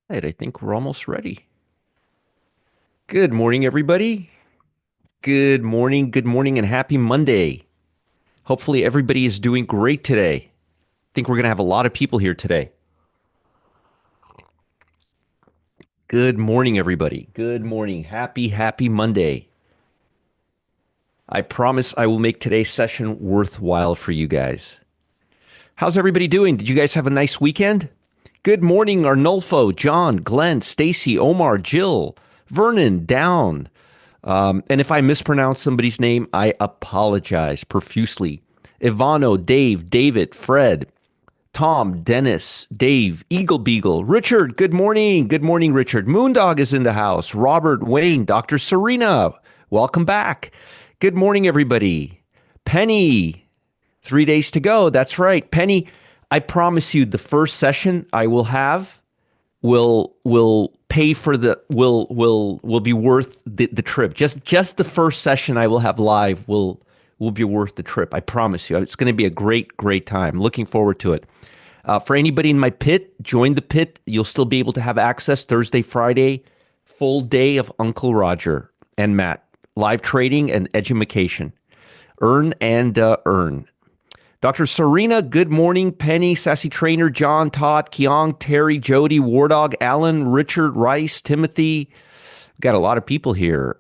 Right, I think we're almost ready. Good morning, everybody. Good morning, and happy Monday. Hopefully, everybody is doing great today. I think we're going to have a lot of people here today. Good morning, everybody. Good morning. Happy Monday. I promise I will make today's session worthwhile for you guys. How's everybody doing? Did you guys have a nice weekend? Good morning, Arnulfo, John, Glenn, Stacy, Omar, Jill, Vernon, Down. And if I mispronounce somebody's name, I apologize profusely. Ivano, Dave, David, Fred, Tom, Dennis, Dave, Eagle Beagle, Richard, good morning. Good morning, Richard. Moondog is in the house. Robert, Wayne, Dr. Serena, welcome back. Good morning, everybody. Penny, 3 days to go. That's right. Penny, I promise you the first session I will have will pay for the will be worth the trip. Just the first session I will have live will be worth the trip. I promise you. It's going to be a great time. Looking forward to it. For anybody in my pit, join the pit. You'll still be able to have access Thursday, Friday, full day of Uncle Roger and Matt, live trading and edumacation. Earn and earn. Dr. Serena, good morning. Penny, Sassy Trainer, John, Todd, Keong, Terry, Jody, Wardog, Alan, Richard, Rice, Timothy. We've got a lot of people here.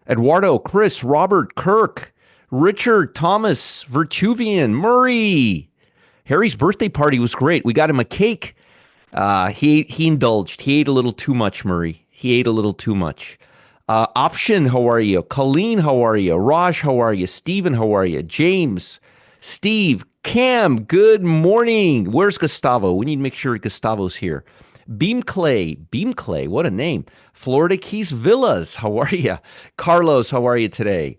Eduardo, Chris, Robert, Kirk, Richard, Thomas, Vertuvian, Murray. Harry's birthday party was great. We got him a cake. He indulged. He ate a little too much, Murray. He ate a little too much. Afshin, how are you? Colleen, how are you? Raj, how are you? Steven, how are you? James, Steve, Cam, good morning. Where's Gustavo? We need to make sure Gustavo's here. Beam Clay, what a name. Florida Keys Villas, how are you? Carlos, how are you today?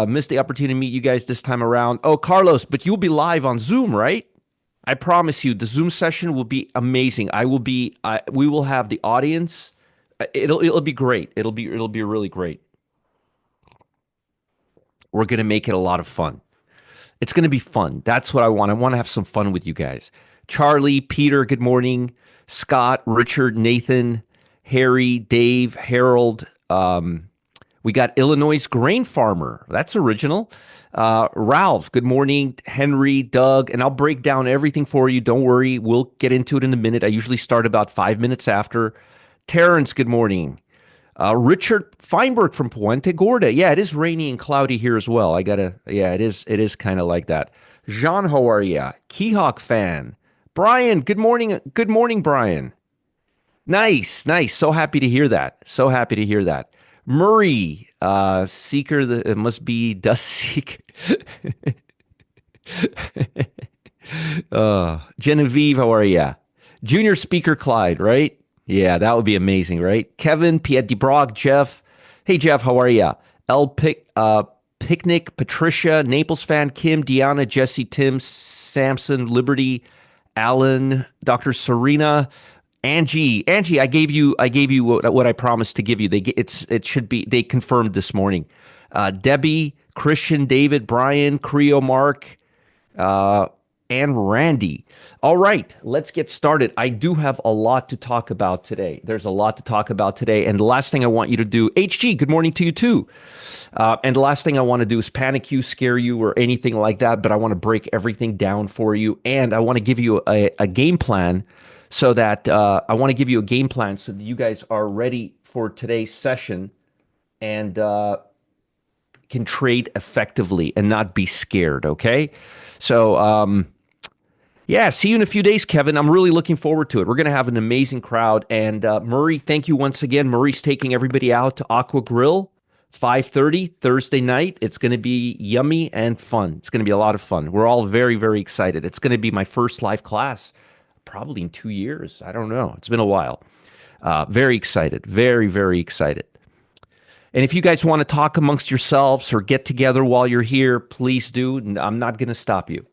Missed the opportunity to meet you guys this time around. Oh, Carlos, but you'll be live on Zoom, right? I promise you, the Zoom session will be amazing. We will have the audience. It'll be great. It'll be really great. We're gonna make it a lot of fun. It's going to be fun. That's what I want. I want to have some fun with you guys. Charlie, Peter, good morning. Scott, Richard, Nathan, Harry, Dave, Harold. We got Illinois grain farmer. That's original. Ralph, good morning. Henry, Doug, and I'll break down everything for you. Don't worry. We'll get into it in a minute. I usually start about 5 minutes after. Terrence, good morning. Richard Feinberg from Puente Gorda. Yeah, it is rainy and cloudy here as well. Yeah, it is. It is kind of like that. Jean, how are ya? Keyhawk fan. Brian, good morning. Good morning, Brian. Nice. So happy to hear that. So happy to hear that. Murray, Seeker, it must be Dust Seeker. Genevieve, how are ya? Junior Speaker Clyde, right? Yeah, that would be amazing, right? Kevin, Piet DeBrock, Jeff. Hey, Jeff, how are ya? Picnic, Patricia, Naples fan, Kim, Deanna, Jesse, Tim, Samson, Liberty, Alan, Dr. Serena, Angie. I gave you what I promised to give you. It should be. They confirmed this morning. Debbie, Christian, David, Brian, Creo, Mark, and Randy. All right, let's get started. I do have a lot to talk about today. There's a lot to talk about today. And the last thing I want you to do, HG, good morning to you too. And the last thing I want to do is panic you, scare you, or anything like that. But I want to break everything down for you. And I want to give you a game plan so that you guys are ready for today's session and can trade effectively and not be scared. Okay. So, yeah, see you in a few days, Kevin. I'm really looking forward to it. We're going to have an amazing crowd. And Murray, thank you once again. Murray's taking everybody out to Aqua Grill, 5:30 Thursday night. It's going to be yummy and fun. It's going to be a lot of fun. We're all very excited. It's going to be my first live class, probably in 2 years. I don't know. It's been a while. Very excited. Very excited. And if you guys want to talk amongst yourselves or get together while you're here, please do. I'm not going to stop you.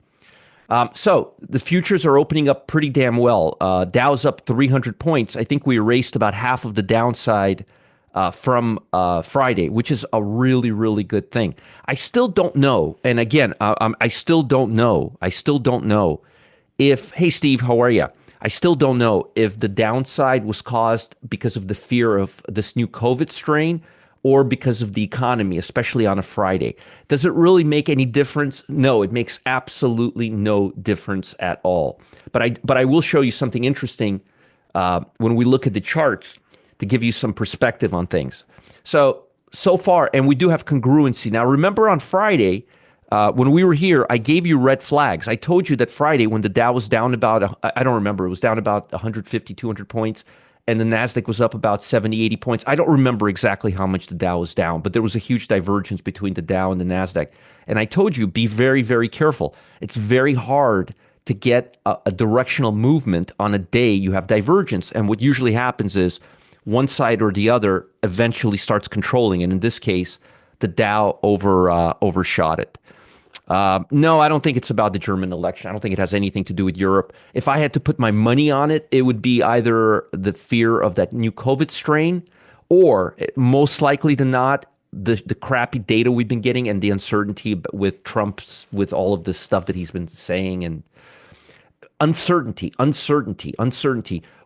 So the futures are opening up pretty damn well. Dow's up 300 points. I think we erased about half of the downside from Friday, which is a really good thing. I still don't know. And again, I still don't know. Hey, Steve, how are you? I still don't know if the downside was caused because of the fear of this new COVID strain or because of the economy, especially on a Friday. Does it really make any difference? No, it makes absolutely no difference at all. But I will show you something interesting when we look at the charts to give you some perspective on things. So far, and we do have congruency. Now, remember on Friday, when we were here, I gave you red flags. I told you that Friday when the Dow was down about, I don't remember, it was down about 150, 200 points, and the NASDAQ was up about 70, 80 points. I don't remember exactly how much the Dow was down, but there was a huge divergence between the Dow and the NASDAQ. And I told you, be very, very careful. It's very hard to get a directional movement on a day you have divergence. And what usually happens is one side or the other eventually starts controlling. And in this case, the Dow overshot it. No, I don't think it's about the German election. I don't think it has anything to do with Europe. If I had to put my money on it, it would be either the fear of that new COVID strain or most likely than not, the crappy data we've been getting and the uncertainty with Trump's, with all of this stuff that he's been saying and uncertainty.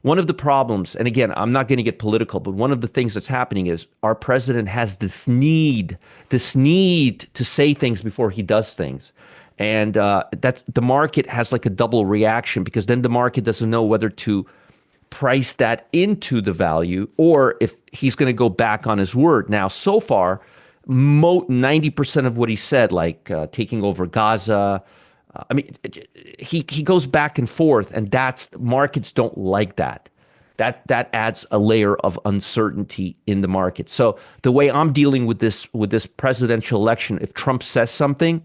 One of the problems, and again, I'm not going to get political, but one of the things that's happening is our president has this need to say things before he does things. And that's the market has like a double reaction because then the market doesn't know whether to price that into the value or if he's going to go back on his word. Now, so far, 90% of what he said, like taking over Gaza, I mean, he goes back and forth, and markets don't like that. That adds a layer of uncertainty in the market. So the way I'm dealing with this presidential election, if Trump says something,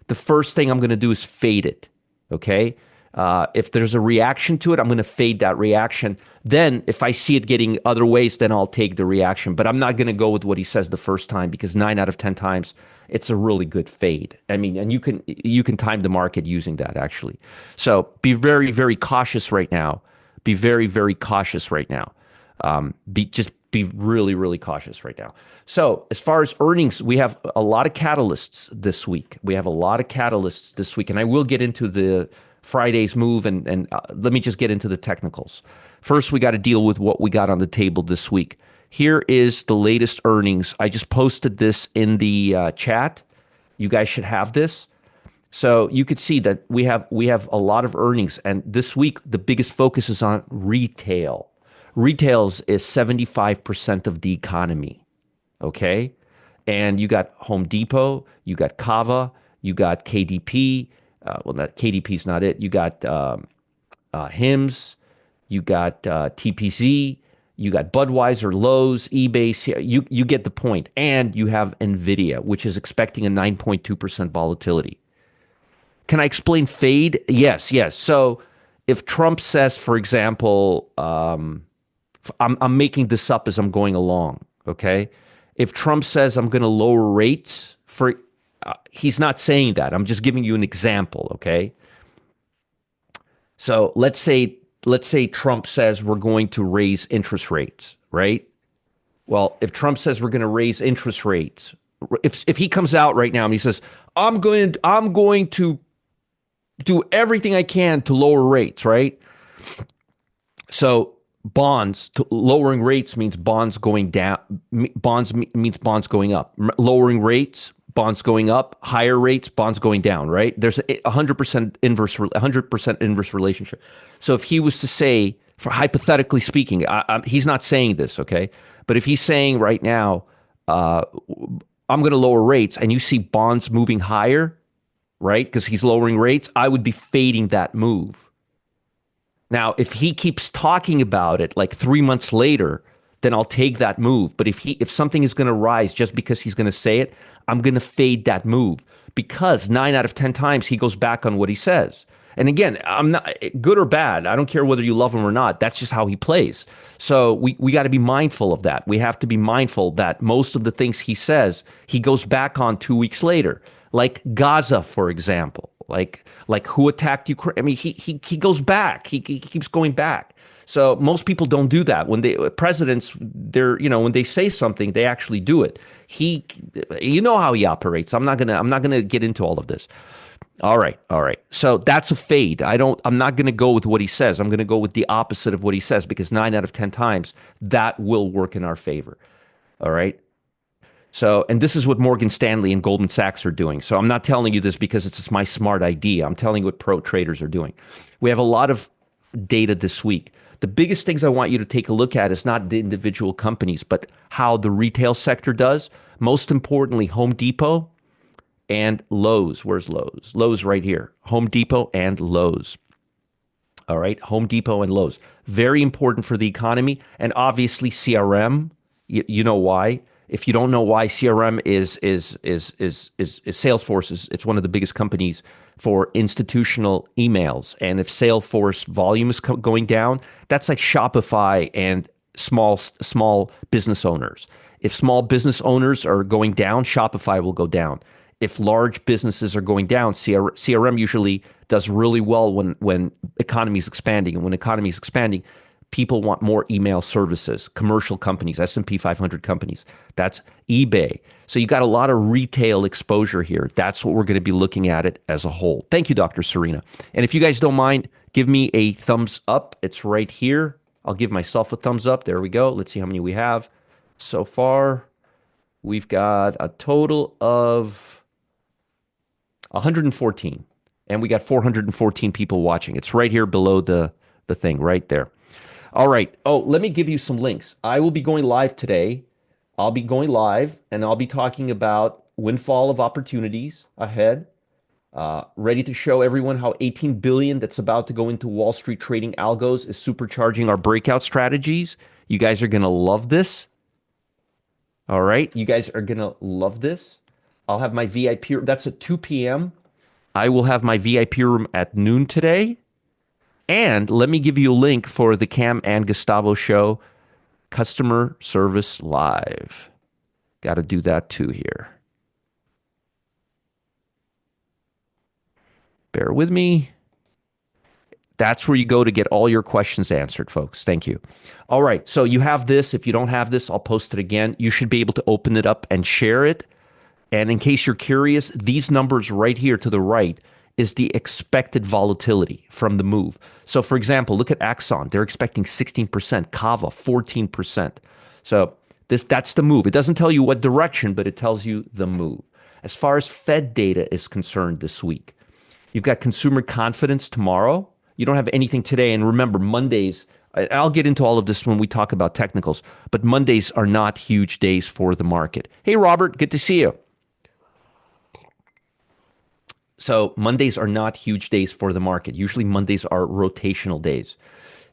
the first thing I'm going to do is fade it. Okay. If there's a reaction to it, I'm going to fade that reaction. Then if I see it getting other ways, then I'll take the reaction. But I'm not going to go with what he says the first time because 9 out of 10 times it's a really good fade. I mean, and you can time the market using that actually. So be very, very cautious right now. Be very, very cautious right now. Be really, really cautious right now. So as far as earnings, we have a lot of catalysts this week. And I will get into the Friday's move and let me just get into the technicals. First, we got to deal with what we got on the table this week. Here is the latest earnings. I just posted this in the chat. You guys should have this. So you could see that we have a lot of earnings. And this week, the biggest focus is on retail. Retail is 75% of the economy. Okay? And you got Home Depot, you got Kava, you got KDP. KDP is not it. You got Hims, you got TPZ, you got Budweiser, Lowe's, eBay. You get the point. And you have NVIDIA, which is expecting a 9.2% volatility. Can I explain fade? Yes. So if Trump says, for example, I'm making this up as I'm going along, okay? If Trump says I'm going to lower rates, he's not saying that. I'm just giving you an example, okay? So let's say Trump says we're going to raise interest rates, right? Well, if Trump says we're going to raise interest rates, if he comes out right now and he says I'm going to do everything I can to lower rates, right? So lowering rates means bonds going down. Means bonds going up. Lowering rates, bonds going up. Higher rates, bonds going down. Right? There's a 100% inverse relationship. So if he was to say, for hypothetically speaking, he's not saying this, okay? But if he's saying right now, I'm going to lower rates, and you see bonds moving higher, right? Because he's lowering rates, I would be fading that move. Now, if he keeps talking about it like 3 months later, then I'll take that move. But if something is going to rise just because he's going to say it, I'm going to fade that move because 9 out of 10 times he goes back on what he says. And again, I'm not good or bad. I don't care whether you love him or not. That's just how he plays. So we got to be mindful of that. We have to be mindful that most of the things he says, he goes back on 2 weeks later, like Gaza, for example. Like who attacked Ukraine? I mean, he goes back. He keeps going back. So most people don't do that. When presidents, when they say something, they actually do it. You know how he operates. I'm not gonna get into all of this. All right, all right. So that's a fade. I'm not going to go with what he says. I'm going to go with the opposite of what he says because 9 out of 10 times that will work in our favor. All right. So, and this is what Morgan Stanley and Goldman Sachs are doing. So I'm not telling you this because it's just my smart idea. I'm telling you what pro traders are doing. We have a lot of data this week. The biggest things I want you to take a look at is not the individual companies, but how the retail sector does. Most importantly, Home Depot and Lowe's. Where's Lowe's? Lowe's right here. Home Depot and Lowe's. All right, Home Depot and Lowe's. Very important for the economy. And obviously CRM, you know why. If you don't know why, CRM is Salesforce it's one of the biggest companies for institutional emails. And if Salesforce volume is going down, that's like Shopify and small business owners. If small business owners are going down, Shopify will go down. If large businesses are going down, CRM usually does really well when economy is expanding. And when economy is expanding, people want more email services. Commercial companies, S&P 500 companies. That's eBay. So you got a lot of retail exposure here. That's what we're going to be looking at it as a whole. Thank you, Dr. Serena. And if you guys don't mind, give me a thumbs up. It's right here. I'll give myself a thumbs up. There we go. Let's see how many we have so far. We've got a total of 114, and we got 414 people watching. It's right here below the thing right there. All right. Oh, let me give you some links. I will be going live today. I'll be going live, and I'll be talking about windfall of opportunities ahead. Ready to show everyone how 18 billion that's about to go into Wall Street trading algos is supercharging our breakout strategies. You guys are going to love this. All right. You guys are going to love this. I'll have my VIP. That's at 2 p.m. I will have my VIP room at noon today. And let me give you a link for the Cam and Gustavo show, Customer Service Live. Got to do that too here. Bear with me. That's where you go to get all your questions answered, folks. Thank you. All right. So you have this. If you don't have this, I'll post it again. You should be able to open it up and share it. And in case you're curious, these numbers right here to the right is the expected volatility from the move. So for example, look at Axon. They're expecting 16%, Kava 14%. So that's the move. It doesn't tell you what direction, but it tells you the move. As far as Fed data is concerned this week, you've got consumer confidence tomorrow. You don't have anything today. And remember, Mondays, I'll get into all of this when we talk about technicals, but Mondays are not huge days for the market. Hey, Robert, good to see you. So Mondays are not huge days for the market. Usually Mondays are rotational days.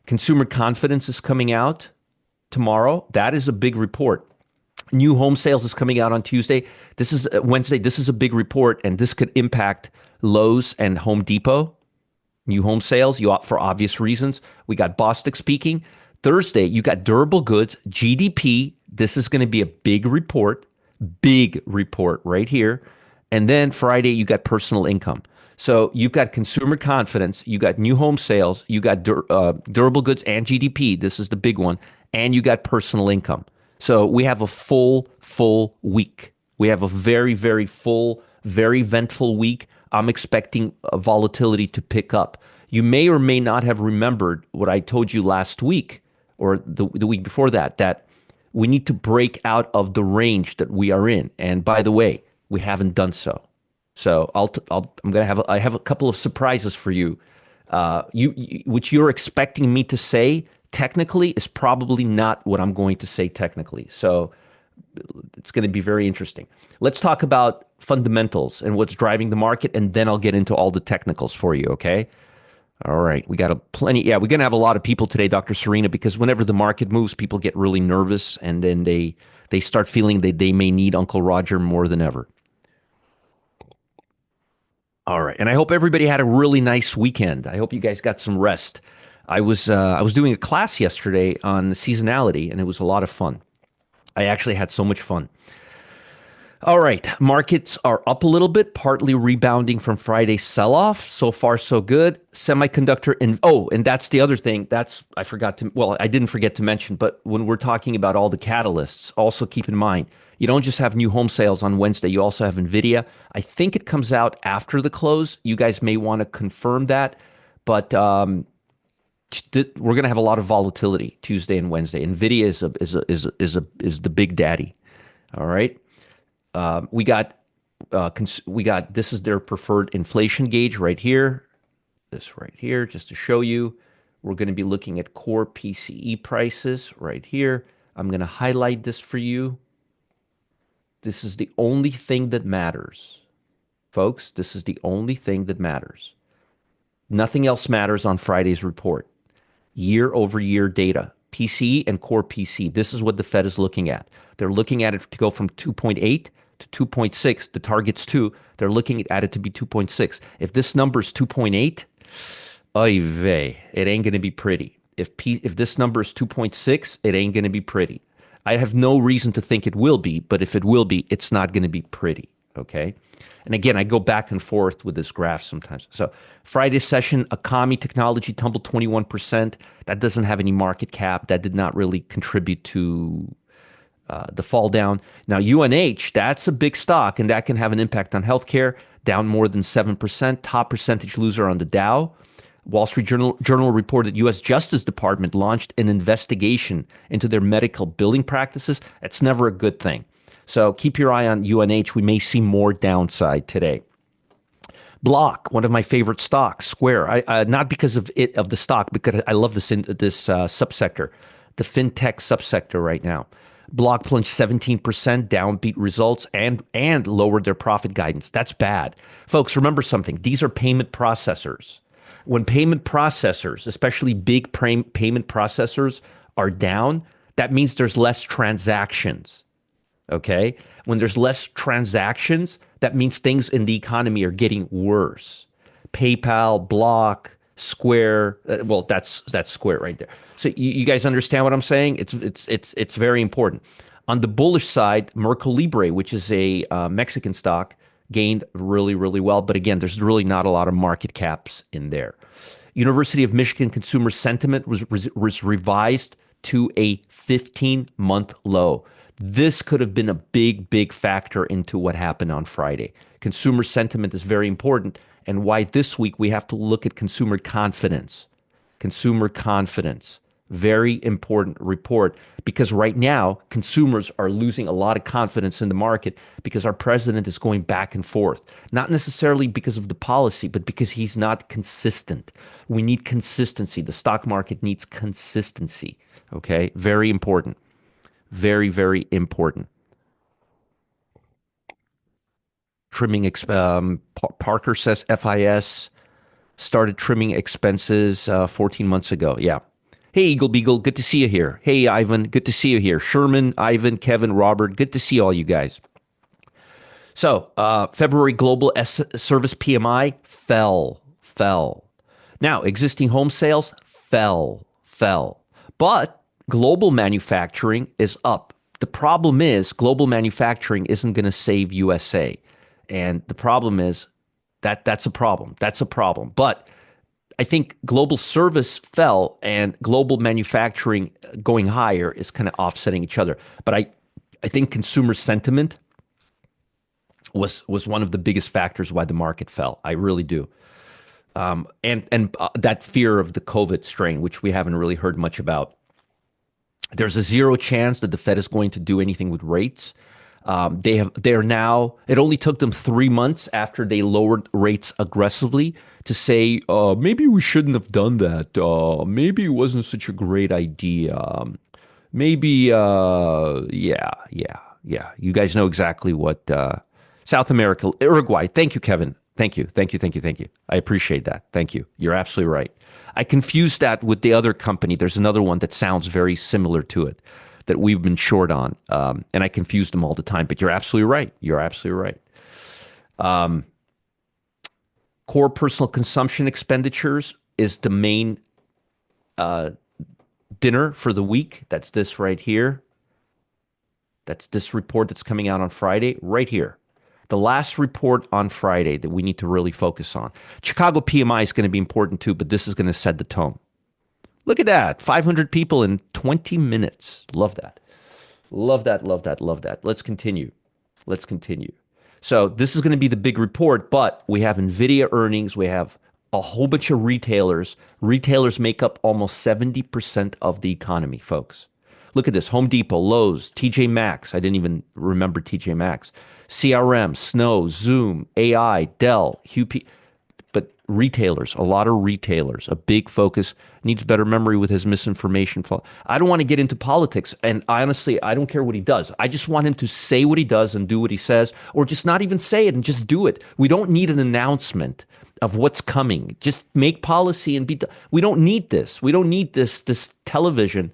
Consumer confidence is coming out tomorrow. That is a big report. New home sales is coming out on Tuesday. This is Wednesday. This is a big report, and this could impact Lowe's and Home Depot. New home sales, for obvious reasons. We got Bostic speaking. Thursday, you got durable goods, GDP. This is going to be a big report right here. And then Friday, you got personal income. So you've got consumer confidence, you got new home sales, you got durable goods and GDP. This is the big one. And you got personal income. So we have a full week. We have a very, very full, very eventful week. I'm expecting volatility to pick up. You may or may not have remembered what I told you last week or the week before that we need to break out of the range that we are in. And by the way, we haven't done so. So I have a couple of surprises for you. Which you're expecting me to say technically is probably not what I'm going to say technically. So it's going to be very interesting. Let's talk about fundamentals and what's driving the market, and then I'll get into all the technicals for you, okay? All right, we got plenty. Yeah, we're going to have a lot of people today, Dr. Serena, because whenever the market moves, people get really nervous, and then they start feeling that they may need Uncle Roger more than ever. All right, and I hope everybody had a really nice weekend. I hope you guys got some rest. I was doing a class yesterday on seasonality, and it was a lot of fun. I actually had so much fun. All right, markets are up a little bit, partly rebounding from Friday's sell-off. So far, so good. Semiconductor, and that's the other thing. I didn't forget to mention, but when we're talking about all the catalysts, also keep in mind, You don't just have new home sales on Wednesday. You also have NVIDIA. I think it comes out after the close. You guys may want to confirm that. But we're going to have a lot of volatility Tuesday and Wednesday. NVIDIA is the big daddy. All right. We got this is their preferred inflation gauge right here. This right here, just to show you. We're going to be looking at core PCE prices right here. I'm going to highlight this for you. This is the only thing that matters. Folks, this is the only thing that matters. Nothing else matters on Friday's report. Year-over-year data, PCE and core PCE. This is what the Fed is looking at. They're looking at it to go from 2.8 to 2.6. The target's 2. They're looking at it to be 2.6. If this number is 2.8, oy vey, it ain't going to be pretty. If this number is 2.6, it ain't going to be pretty. I have no reason to think it will be, but if it will be, it's not going to be pretty, okay? And again, I go back and forth with this graph sometimes. So Friday's session, economy, technology tumbled 21%. That doesn't have any market cap. That did not really contribute to the fall down. Now, UNH, that's a big stock, and that can have an impact on healthcare, down more than 7%. Top percentage loser on the Dow. Wall Street Journal reported U.S. Justice Department launched an investigation into their medical billing practices. That's never a good thing. So keep your eye on UNH. We may see more downside today. Block, one of my favorite stocks, Square. Not because of the stock, because I love this subsector, the fintech subsector right now. Block plunged 17%, downbeat results, and lowered their profit guidance. That's bad. Folks, remember something. These are payment processors. When payment processors, especially big payment processors, are down, that means there's less transactions, okay? When there's less transactions, that means things in the economy are getting worse. PayPal, Block, Square, well, that's Square right there. So you guys understand what I'm saying? It's very important. On the bullish side, Mercado Libre, which is a Mexican stock, gained really, really well. But again, there's really not a lot of market caps in there. University of Michigan consumer sentiment was revised to a 15-month low. This could have been a big, big factor into what happened on Friday. Consumer sentiment is very important, and why this week we have to look at consumer confidence. Consumer confidence. Very important report, because right now consumers are losing a lot of confidence in the market because our president is going back and forth. Not necessarily because of the policy, but because he's not consistent. We need consistency. The stock market needs consistency. Okay? Very important. Very, very important. Trimming, Parker says FIS started trimming expenses 14 months ago. Yeah. Hey, Eagle Beagle, good to see you here. Hey, Ivan, good to see you here. Sherman, Ivan, Kevin, Robert, good to see all you guys. So, February global service PMI fell. Now, existing home sales fell. But global manufacturing is up. The problem is global manufacturing isn't going to save USA. And the problem is that's a problem. But I think global service fell and global manufacturing going higher is kind of offsetting each other. But I think consumer sentiment was one of the biggest factors why the market fell. I really do. And that fear of the COVID strain, which we haven't really heard much about. There's a zero chance that the Fed is going to do anything with rates. They're now, it only took them 3 months after they lowered rates aggressively to say, maybe we shouldn't have done that. Maybe it wasn't such a great idea. Maybe, yeah. You guys know exactly what, South America, Uruguay. Thank you, Kevin. Thank you. I appreciate that. Thank you. You're absolutely right. I confused that with the other company. There's another one that sounds very similar to it that we've been short on, and I confuse them all the time. But you're absolutely right. Core personal consumption expenditures is the main dinner for the week. That's this right here. That's this report that's coming out on Friday, right here. The last report on Friday that we need to really focus on. Chicago PMI is going to be important too, but this is going to set the tone. Look at that, 500 people in 20 minutes. Love that. Love that, love that, love that. Let's continue. Let's continue. So this is going to be the big report, but we have Nvidia earnings. We have a whole bunch of retailers. Retailers make up almost 70% of the economy, folks. Look at this: Home Depot, Lowe's, TJ Maxx. I didn't even remember TJ Maxx. CRM, Snow, Zoom, AI, Dell, QP. But retailers, a lot of retailers, a big focus, needs better memory with his misinformation. I don't want to get into politics, and honestly, I don't care what he does. I just want him to say what he does and do what he says, or just not even say it and just do it. We don't need an announcement of what's coming. Just make policy and be. We don't need this. We don't need this television.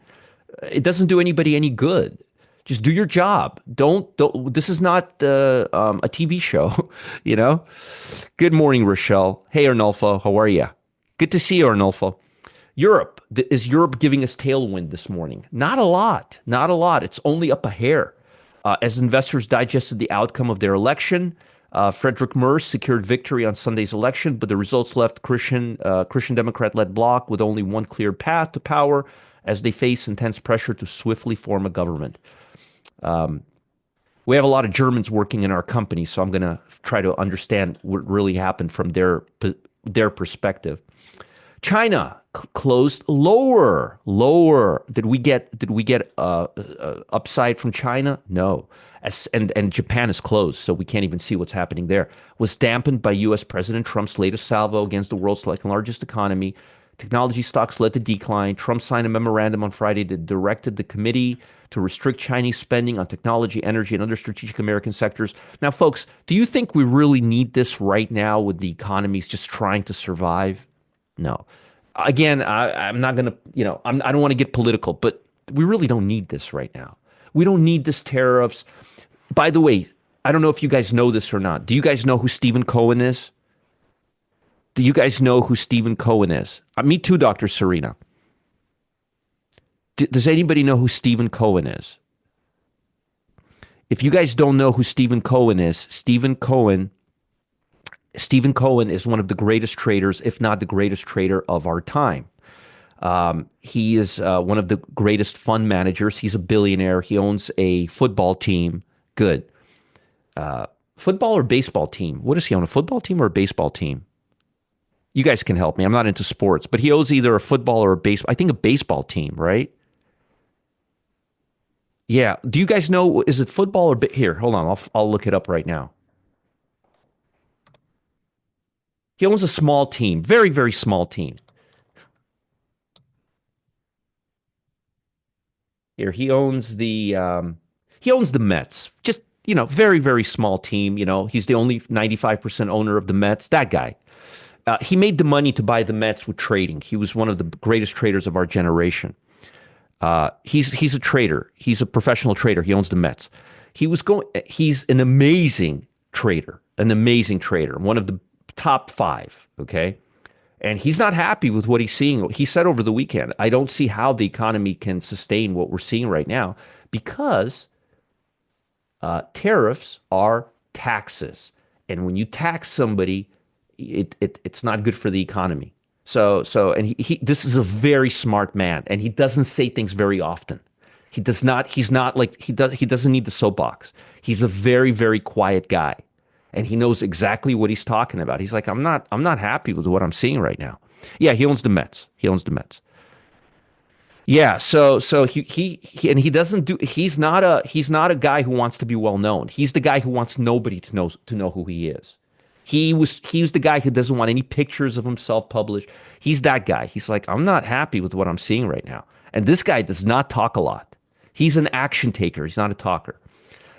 It doesn't do anybody any good. Just do your job. Don't. This is not a TV show, you know. Good morning, Rochelle. Hey, Arnulfo, how are you? Good to see you, Arnulfo. Europe, is Europe giving us tailwind this morning? Not a lot. Not a lot. It's only up a hair. As investors digested the outcome of their election, Frederick Merz secured victory on Sunday's election, but the results left Christian Democrat-led bloc with only one clear path to power as they face intense pressure to swiftly form a government. We have a lot of Germans working in our company, so I'm going to try to understand what really happened from their perspective. China closed lower. Did we get upside from China? No. And Japan is closed, so we can't even see what's happening there. Was dampened by U.S. President Trump's latest salvo against the world's second largest economy. Technology stocks led the decline. Trump signed a memorandum on Friday that directed the committee to restrict Chinese spending on technology, energy, and other strategic American sectors. Now, folks, do you think we really need this right now with the economies just trying to survive? No. Again, I'm not going to, I don't want to get political, but we really don't need this right now. We don't need this tariffs. By the way, I don't know if you guys know this or not. Do you guys know who Stephen Cohen is? Do you guys know who Stephen Cohen is? Me too, Dr. Serena. Does anybody know who Stephen Cohen is? If you guys don't know who Stephen Cohen is, Stephen Cohen is one of the greatest traders, if not the greatest trader of our time. He is one of the greatest fund managers. He's a billionaire. He owns a football team. Good. Football or baseball team? What does he own, a football team or a baseball team? You guys can help me. I'm not into sports, but he owns either a football or a baseball. I think a baseball team, right? Yeah. Do you guys know, is it football or here? Hold on. I'll look it up right now. He owns a small team, very, very small team. Here, he owns the Mets. Just, very, very small team. He's the only 95% owner of the Mets. That guy. He made the money to buy the Mets with trading. He was one of the greatest traders of our generation. He's a trader. He's a professional trader. He owns the Mets. He's an amazing trader, one of the top 5. Okay. And he's not happy with what he's seeing. He said over the weekend, I don't see how the economy can sustain what we're seeing right now because tariffs are taxes. And when you tax somebody, it's not good for the economy. And this is a very smart man, and he doesn't say things very often. He doesn't need the soapbox. He's a very, very quiet guy, and he knows exactly what he's talking about. He's like, I'm not happy with what I'm seeing right now. Yeah, he owns the Mets. Yeah, so he doesn't do. He's not a guy who wants to be well known. He's the guy who wants nobody to know who he is. He was the guy who doesn't want any pictures of himself published. He's that guy. He's like, I'm not happy with what I'm seeing right now. And this guy does not talk a lot. He's an action taker. He's not a talker.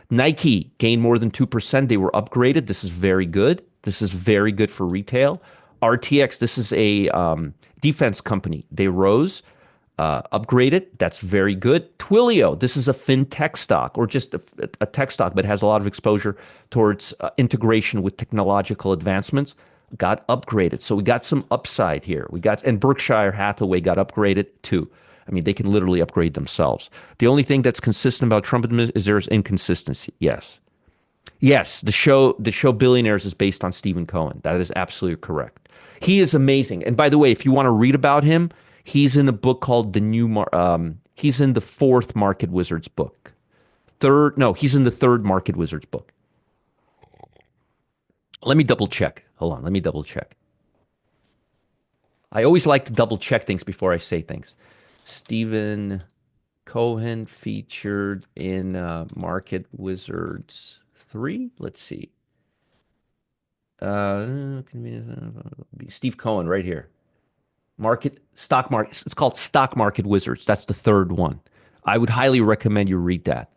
Nike gained more than 2%. They were upgraded. This is very good. This is very good for retail. RTX, this is a defense company. They rose, upgraded. That's very good. Twilio, this is a fintech stock or just a tech stock, but has a lot of exposure towards integration with technological advancements. Got upgraded. So we got some upside here. And Berkshire Hathaway got upgraded too. I mean, they can literally upgrade themselves. The only thing that's consistent about Trump is there's inconsistency. Yes. The show Billionaires is based on Stephen Cohen. That is absolutely correct. He is amazing. And by the way, if you want to read about him, he's in a book called he's in the Fourth Market Wizards book. third. No, he's in the third Market Wizards book. Let me double check. Hold on. Let me double check. I always like to double check things before I say things. Stephen Cohen featured in Market Wizards 3. Let's see. Steve Cohen right here. Stock market. It's called Stock Market Wizards. That's the third one. I would highly recommend you read that.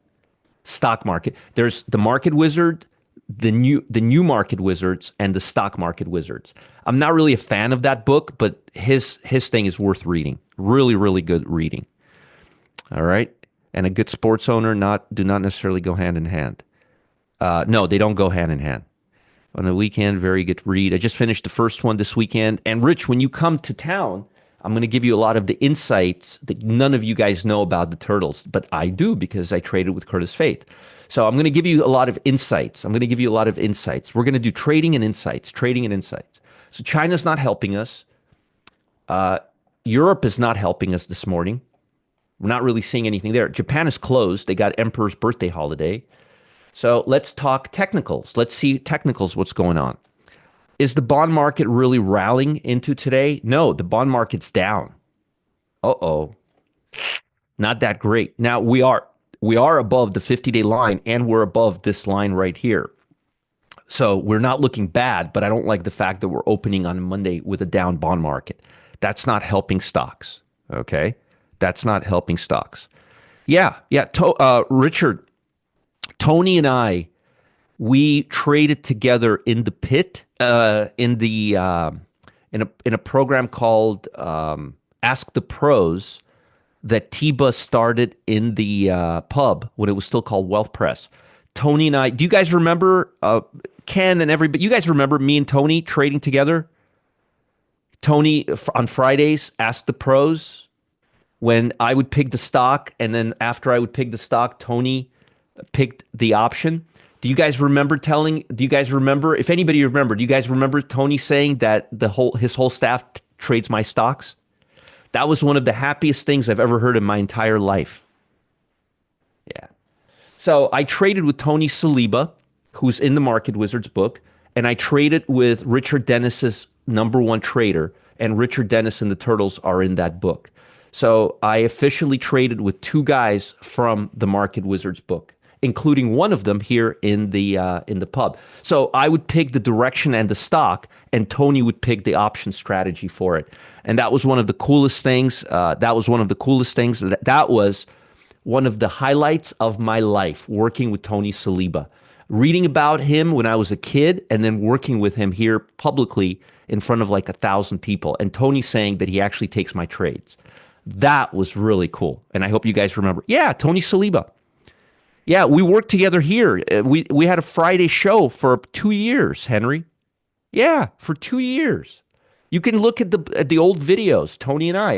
Stock market. There's the Market Wizard, the new Market Wizards, and the Stock Market Wizards. I'm not really a fan of that book, but his thing is worth reading. Really, really good reading. All right, and a good sports owner do not necessarily go hand in hand. No, they don't go hand in hand. On the weekend, very good read. I just finished the first one this weekend. And Rich, when you come to town, I'm going to give you a lot of the insights that none of you guys know about the turtles, but I do because I traded with Curtis Faith. So I'm going to give you a lot of insights. We're going to do trading and insights. So China's not helping us. Europe is not helping us this morning. We're not really seeing anything there. Japan is closed. They got Emperor's birthday holiday. So let's talk technicals. Let's see technicals, what's going on. Is the bond market really rallying into today? No, the bond market's down. Uh-oh. Not that great. Now, we are above the 50-day line, and we're above this line right here. So we're not looking bad, but I don't like the fact that we're opening on Monday with a down bond market. That's not helping stocks, okay? That's not helping stocks. Yeah. Richard, Tony and I, we traded together in the pit, in a program called Ask the Pros that Tiba started in the pub when it was still called Wealth Press. Tony and I, do you guys remember Ken and everybody? You guys remember me and Tony trading together? Tony on Fridays, Ask the Pros, when I would pick the stock, and then after I would pick the stock, Tony picked the option. Do you guys remember if anybody remember, do you guys remember Tony saying that his whole staff trades my stocks? That was one of the happiest things I've ever heard in my entire life. Yeah. So I traded with Tony Saliba, who's in the Market Wizards book, and I traded with Richard Dennis's number one trader, and Richard Dennis and the Turtles are in that book. So I officially traded with two guys from the Market Wizards book, including one of them here in the pub. So I would pick the direction and the stock, and Tony would pick the option strategy for it. And that was one of the coolest things. That was one of the highlights of my life, working with Tony Saliba. Reading about him when I was a kid, and then working with him here publicly in front of like 1,000 people. And Tony saying that he actually takes my trades. That was really cool. And I hope you guys remember. Yeah, Tony Saliba. Yeah, we worked together here. We had a Friday show for 2 years, Henry. Yeah, for 2 years. You can look at the old videos, Tony and I,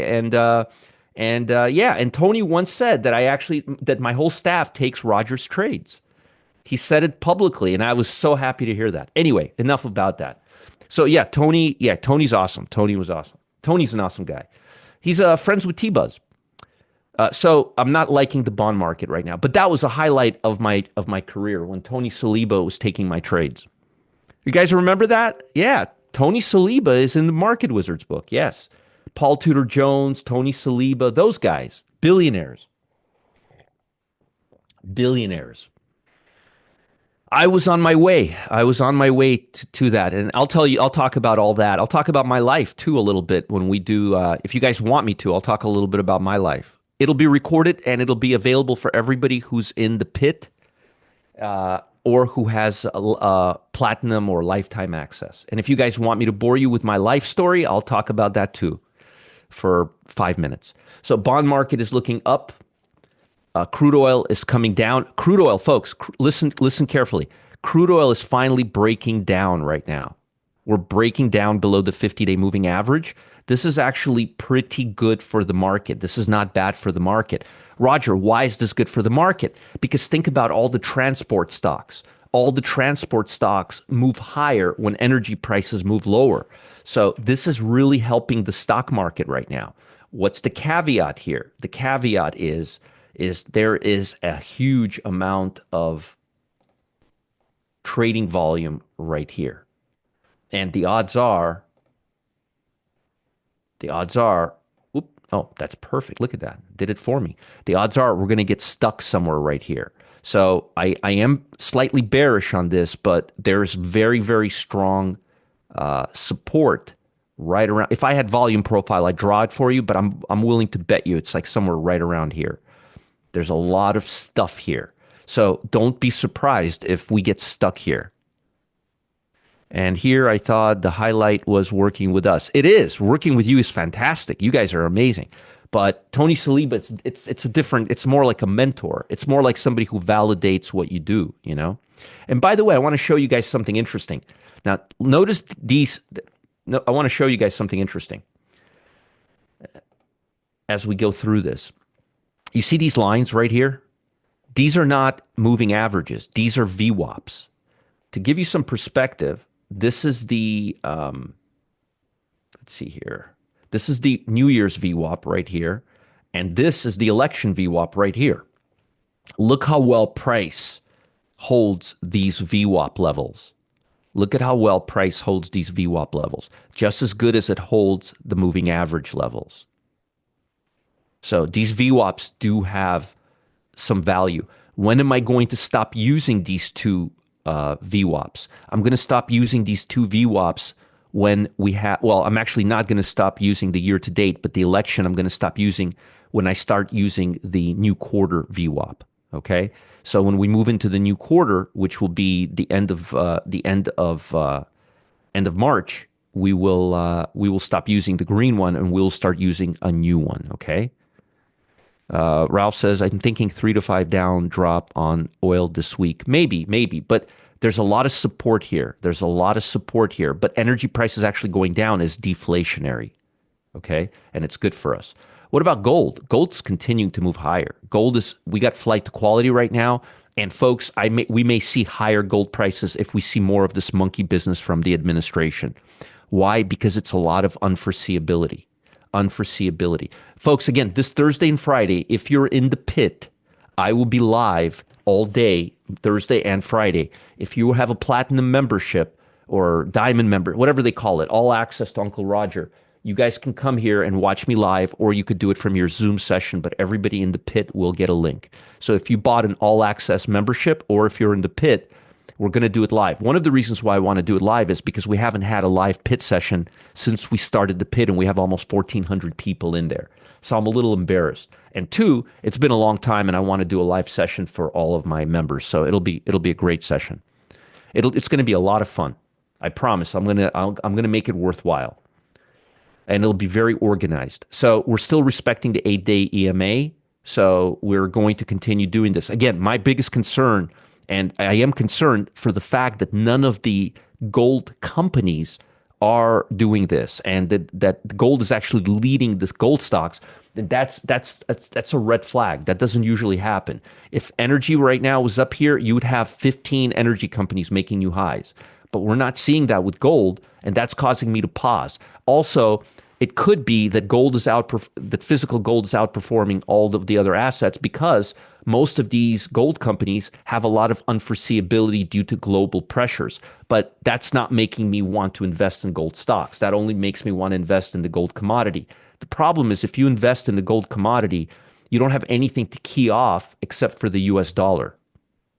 and Tony once said that my whole staff takes Roger's trades. He said it publicly, and I was so happy to hear that. Anyway, enough about that. So Tony's awesome. Tony was awesome. Tony's an awesome guy. He's friends with T-Buzz. So I'm not liking the bond market right now, but that was a highlight of my career when Tony Saliba was taking my trades. You guys remember that? Yeah, Tony Saliba is in the Market Wizards book. Yes, Paul Tudor Jones, Tony Saliba, those guys, billionaires. I was on my way to that, and I'll talk about all that. I'll talk about my life too a little bit when we do. If you guys want me to, I'll talk a little bit about my life. It'll be recorded and it'll be available for everybody who's in the pit or who has platinum or lifetime access. And if you guys want me to bore you with my life story, I'll talk about that too for 5 minutes. So bond market is looking up. Crude oil is coming down. Crude oil, folks, listen carefully. Crude oil is finally breaking down right now. We're breaking down below the 50-day moving average. This is actually pretty good for the market. This is not bad for the market. Roger, why is this good for the market? Because think about all the transport stocks. All the transport stocks move higher when energy prices move lower. So this is really helping the stock market right now. What's the caveat here? The caveat is is there is a huge amount of trading volume right here. And the odds are, oh, that's perfect. Look at that. Did it for me. The odds are we're going to get stuck somewhere right here. So I am slightly bearish on this, but there's very, very strong support right around. If I had volume profile, I'd draw it for you, but I'm willing to bet you it's like somewhere right around here. There's a lot of stuff here. So don't be surprised if we get stuck here. And here I thought the highlight was working with us. It is. Working with you is fantastic. You guys are amazing. But Tony Saliba, it's a different, it's more like a mentor. It's more like somebody who validates what you do, you know? And by the way, I want to show you guys something interesting. Now, notice these, no, I want to show you guys something interesting as we go through this. You see these lines right here? These are not moving averages. These are VWAPs. To give you some perspective, this is the, let's see here. This is the New Year's VWAP right here. And this is the election VWAP right here. Look how well price holds these VWAP levels. Look at how well price holds these VWAP levels. Just as good as it holds the moving average levels. So these VWAPs do have some value. When am I going to stop using these two VWAPs? I'm going to stop using these two VWAPs when we have, well, I'm actually not going to stop using the year to date, but the election I'm going to stop using when I start using the new quarter VWAP. Okay. So when we move into the new quarter, which will be the end of March, we will stop using the green one and we'll start using a new one. Okay. Ralph says, I'm thinking 3 to 5 down drop on oil this week. Maybe, but there's a lot of support here. But energy prices actually going down is deflationary. Okay. And it's good for us. What about gold? Gold's continuing to move higher. We got flight to quality right now. And folks, we may see higher gold prices if we see more of this monkey business from the administration. Why? Because it's a lot of unforeseeability. Folks, again, this Thursday and Friday, if you're in the pit, I will be live all day, Thursday and Friday. If you have a platinum membership or diamond member, whatever they call it, all access to Uncle Roger, you guys can come here and watch me live, or you could do it from your Zoom session, but everybody in the pit will get a link. So if you bought an all access membership, or if you're in the pit, we're going to do it live. One of the reasons why I want to do it live is because we haven't had a live pit session since we started the pit, and we have almost 1,400 people in there. So I'm a little embarrassed. And two, it's been a long time, and I want to do a live session for all of my members. So it'll be a great session. It's going to be a lot of fun. I promise. I'm going to make it worthwhile, and it'll be very organized. So we're still respecting the 8-day EMA. So we're going to continue doing this. Again, my biggest concern. And I am concerned for the fact that none of the gold companies are doing this, and that gold is actually leading this gold stocks. And that's a red flag. That doesn't usually happen. If energy right now was up here, you would have 15 energy companies making new highs. But we're not seeing that with gold, and that's causing me to pause. Also, it could be that that physical gold is outperforming all of the other assets because most of these gold companies have a lot of unforeseeability due to global pressures. But that's not making me want to invest in gold stocks. That only makes me want to invest in the gold commodity. The problem is if you invest in the gold commodity, you don't have anything to key off except for the US dollar.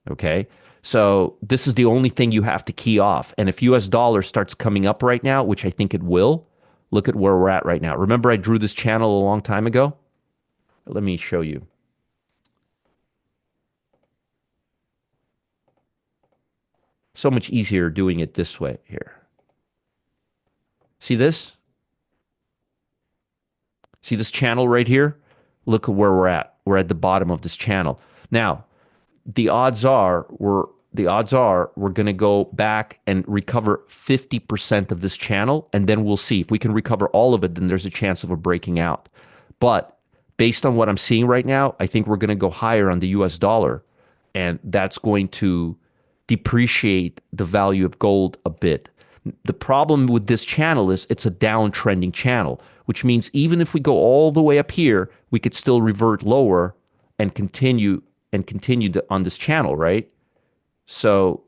Okay? So this is the only thing you have to key off. And if US dollar starts coming up right now, which I think it will, look at where we're at right now. Remember I drew this channel a long time ago? Let me show you. So much easier doing it this way here. See this? See this channel right here? Look at where we're at. We're at the bottom of this channel. Now, the odds are we're going to go back and recover 50% of this channel, and then we'll see. If we can recover all of it, then there's a chance of a breaking out. But based on what I'm seeing right now, I think we're going to go higher on the US dollar, and that's going to depreciate the value of gold a bit. The problem with this channel is it's a downtrending channel, which means even if we go all the way up here, we could still revert lower and continue on this channel, right? So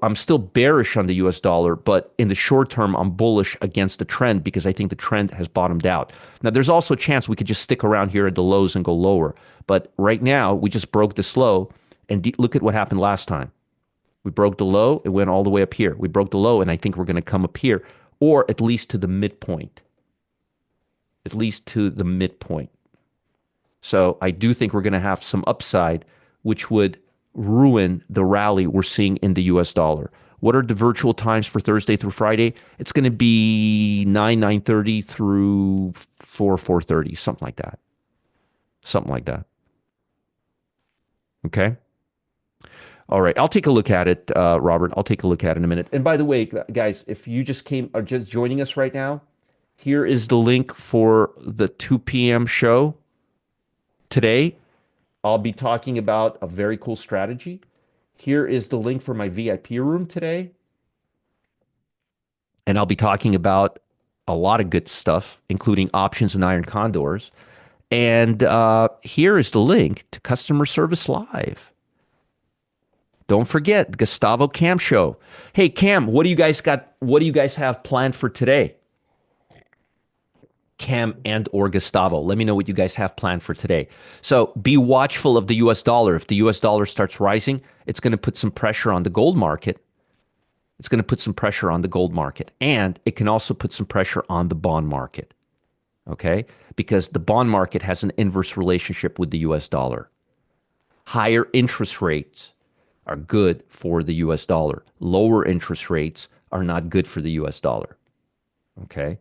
I'm still bearish on the US dollar, but in the short term, I'm bullish against the trend because I think the trend has bottomed out. Now, there's also a chance we could just stick around here at the lows and go lower. But right now, we just broke this low, and look at what happened last time. We broke the low, it went all the way up here. We broke the low, and I think we're going to come up here, or at least to the midpoint. At least to the midpoint. So I do think we're going to have some upside, which would ruin the rally we're seeing in the US dollar. What are the virtual times for Thursday through Friday? It's going to be 9:30 through 4:30, something like that. Something like that. Okay? All right. I'll take a look at it, Robert. I'll take a look at it in a minute. And by the way, guys, if you are just joining us right now, here is the link for the 2 p.m. show today. I'll be talking about a very cool strategy. Here is the link for my VIP room today. And I'll be talking about a lot of good stuff, including options and iron condors. And here is the link to Customer Service Live. Don't forget, Gustavo Cam Show. Hey, Cam, what do you guys got? What do you guys have planned for today? Cam and or Gustavo. Let me know what you guys have planned for today. So be watchful of the US dollar. If the US dollar starts rising, it's going to put some pressure on the gold market. It's going to put some pressure on the gold market. And it can also put some pressure on the bond market. Okay? Because the bond market has an inverse relationship with the US dollar. Higher interest rates are good for the US dollar. Lower interest rates are not good for the US dollar. Okay?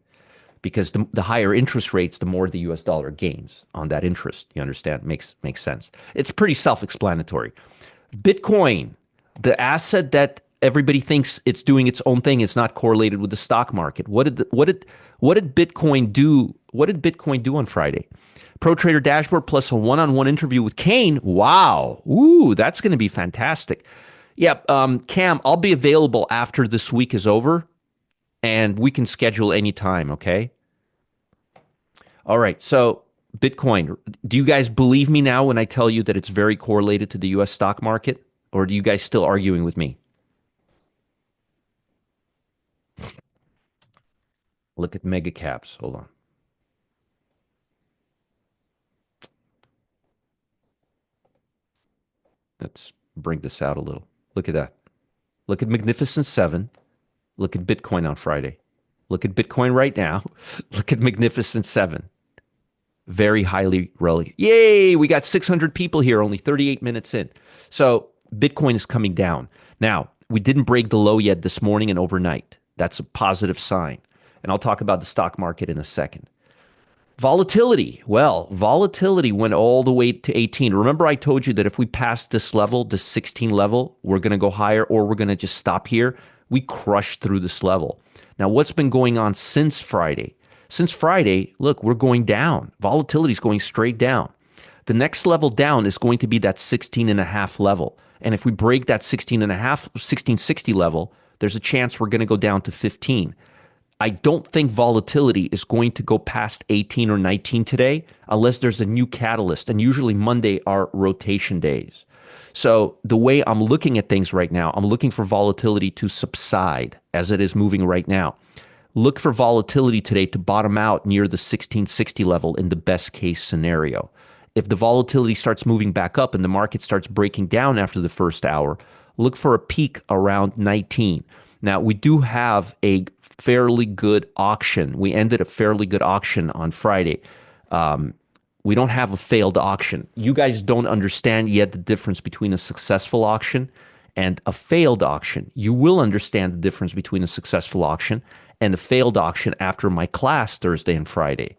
Because the higher interest rates, the more the US dollar gains on that interest. You understand? Makes sense. It's pretty self-explanatory. Bitcoin, the asset that everybody thinks it's doing its own thing, is not correlated with the stock market. What did Bitcoin do? What did Bitcoin do on Friday? Pro Trader Dashboard plus a one-on-one interview with Kane. Wow. Ooh, that's going to be fantastic. Yeah, Cam, I'll be available after this week is over. And we can schedule any time, okay? All right, so Bitcoin. Do you guys believe me now when I tell you that it's very correlated to the U.S. stock market? Or are you guys still arguing with me? Look at mega caps. Hold on. Let's bring this out a little. Look at that. Look at Magnificent 7. Look at Bitcoin on Friday. Look at Bitcoin right now. Look at Magnificent 7. Very highly related. Yay, we got 600 people here, only 38 minutes in. So Bitcoin is coming down. Now, we didn't break the low yet this morning and overnight. That's a positive sign. And I'll talk about the stock market in a second. Volatility. Well, volatility went all the way to 18. Remember I told you that if we pass this level, the 16 level, we're going to go higher or we're going to just stop here. We crushed through this level. Now, what's been going on since Friday? Since Friday, look, we're going down. Volatility is going straight down. The next level down is going to be that 16.5 level. And if we break that 1660 level, there's a chance we're going to go down to 15. I don't think volatility is going to go past 18 or 19 today unless there's a new catalyst. And usually Monday are rotation days. So the way I'm looking at things right now, I'm looking for volatility to subside as it is moving right now. Look for volatility today to bottom out near the 1660 level in the best case scenario. If the volatility starts moving back up and the market starts breaking down after the first hour, look for a peak around 19. Now, we do have a fairly good auction. We ended a fairly good auction on Friday. We don't have a failed auction. You guys don't understand yet the difference between a successful auction and a failed auction. You will understand the difference between a successful auction and a failed auction after my class Thursday and Friday.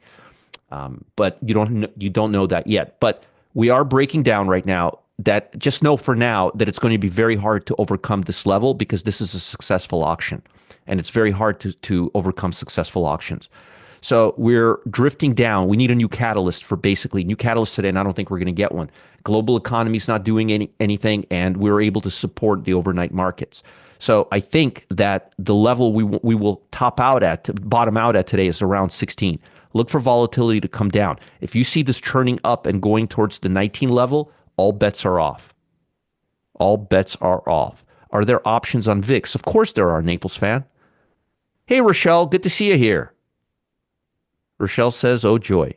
But you don't know that yet. But we are breaking down right now. That just know for now that it's going to be very hard to overcome this level because this is a successful auction. And it's very hard to overcome successful auctions. So we're drifting down. We need a new catalyst for basically new catalyst today, and I don't think we're going to get one. Global economy is not doing anything, and we're able to support the overnight markets. So I think that the level we will top out at, to bottom out at today is around 16. Look for volatility to come down. If you see this churning up and going towards the 19 level, all bets are off. All bets are off. Are there options on VIX? Of course there are, Naples fan. Hey, Rochelle, good to see you here. Rochelle says, oh, joy.